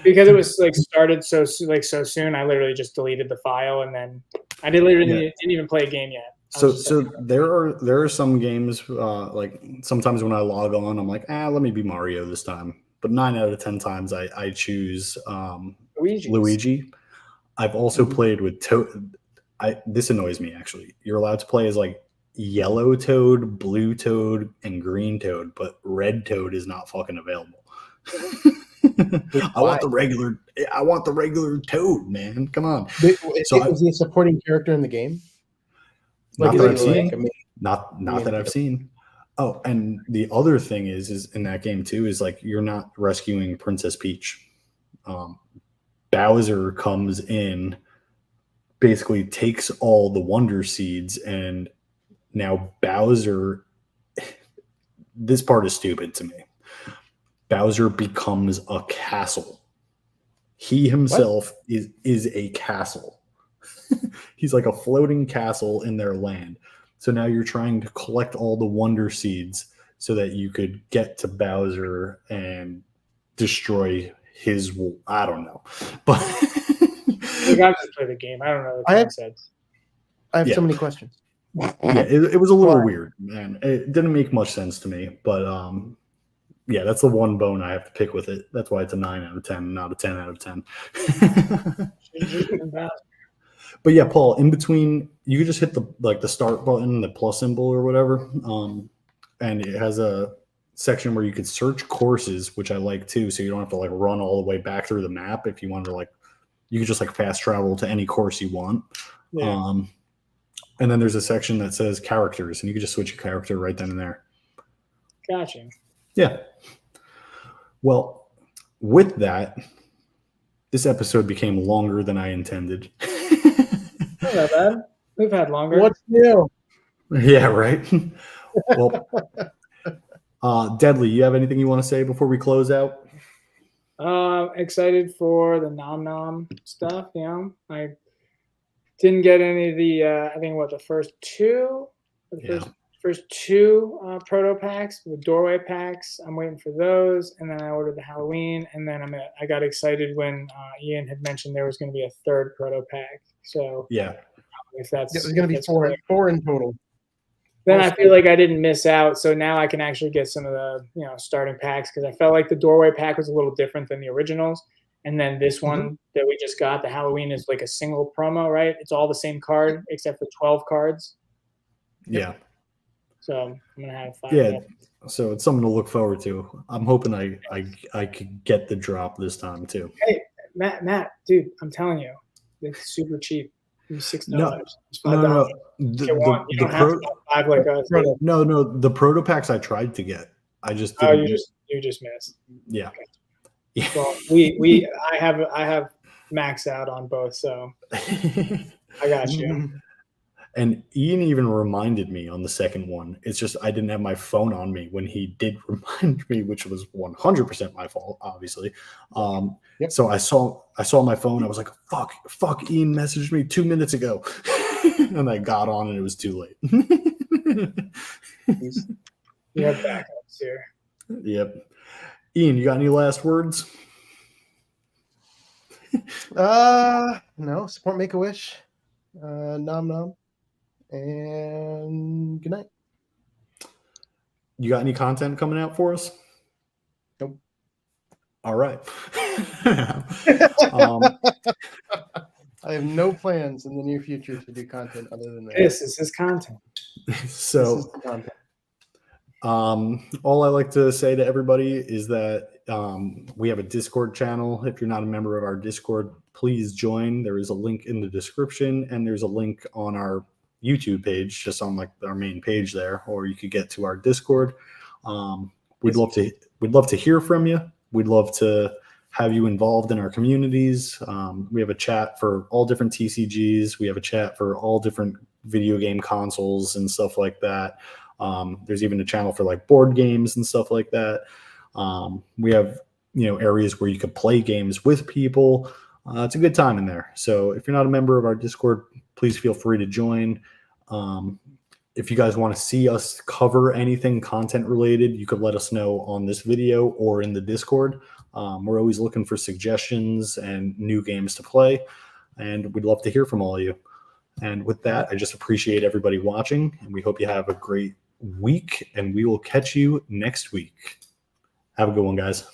Because it was started so soon, I literally just deleted the file, and then I didn't even play a game yet. So there are some games like sometimes when I log on, I'm like, let me be Mario this time. But 9 out of 10 times I choose Luigi. I've also played with Toad. This annoys me actually. You're allowed to play as like yellow Toad, blue Toad, and green Toad, but red Toad is not fucking available. I want the regular Toad, man. Come on. Is he a supporting character in the game? Not that I've seen. Not that I've seen. Oh, and the other thing is in that game too is like you're not rescuing Princess Peach. Bowser comes in, basically takes all the Wonder Seeds, and now Bowser. This part is stupid to me. Bowser becomes a castle. He himself is a castle. He's like a floating castle in their land. So now you're trying to collect all the Wonder Seeds so that you could get to Bowser and destroy his. I don't know, but you got to play the game. I don't know the concepts. I have so many questions. Yeah, it was a little weird, man. It didn't make much sense to me, but yeah, that's the one bone I have to pick with it. That's why it's a 9 out of 10, not a 10 out of 10. But yeah, Paul, in between, you could just hit the start button, the plus symbol or whatever, and it has a section where you could search courses, which I like too, so you don't have to run all the way back through the map. If you want to you could just fast travel to any course you want. Yeah. And then there's a section that says characters, and you can just switch your character right then and there. Gotcha. Yeah. Well, with that, this episode became longer than I intended. Not that bad. We've had longer. What's new? Yeah, right. Well, Deadly, you have anything you want to say before we close out? Excited for the Nom Nom stuff. I didn't get any of the. I think the first two. first 2 proto packs, the doorway packs. I'm waiting for those, and then I ordered the Halloween, and then I got excited when Ian had mentioned there was going to be a 3rd proto pack. So yeah, if that's It was going to be 4 in total. then I feel like I didn't miss out. So now I can actually get some of the starting packs, because I felt like the doorway pack was a little different than the originals. And then this one that we just got, the Halloween, is like a single promo, right? It's all the same card except for 12 cards. Yeah. So I'm gonna have 5. Yeah. So it's something to look forward to. I'm hoping I could get the drop this time too. Hey, Matt, dude, I'm telling you, it's super cheap. It's $6. No, It's $5. no. You don't have to buy 5 like us. No. The proto packs I tried to get, I just didn't. Oh, you just missed. Yeah. Okay. Well, I have maxed out on both, so I got you. And Ian even reminded me on the second one. It's just I didn't have my phone on me when he did remind me, which was 100% my fault, obviously. So I saw my phone. I was like, fuck, Ian messaged me 2 minutes ago. And I got on and it was too late. You have backups here. Yep. Ian, you got any last words? No. Support Make-A-Wish. Nom Nom. And good night. You got any content coming out for us? Nope. All right. I have no plans in the near future to do content other than that. This is his content. So this is the content. All I like to say to everybody is that we have a Discord channel. If you're not a member of our Discord, please join. There is a link in the description, and there's a link on our YouTube page, just on like our main page there, or you could get to our Discord. We'd love to hear from you. We'd love to have you involved in our communities. We have a chat for all different TCGs. We have a chat for all different video game consoles and stuff like that. There's even a channel for like board games and stuff like that. We have, areas where you could play games with people. It's a good time in there. So if you're not a member of our Discord, please feel free to join. If you guys want to see us cover anything content related, you could let us know on this video or in the Discord. We're always looking for suggestions and new games to play, and we'd love to hear from all of you. And with that, I just appreciate everybody watching, and we hope you have a great week, and we will catch you next week. Have a good one, guys.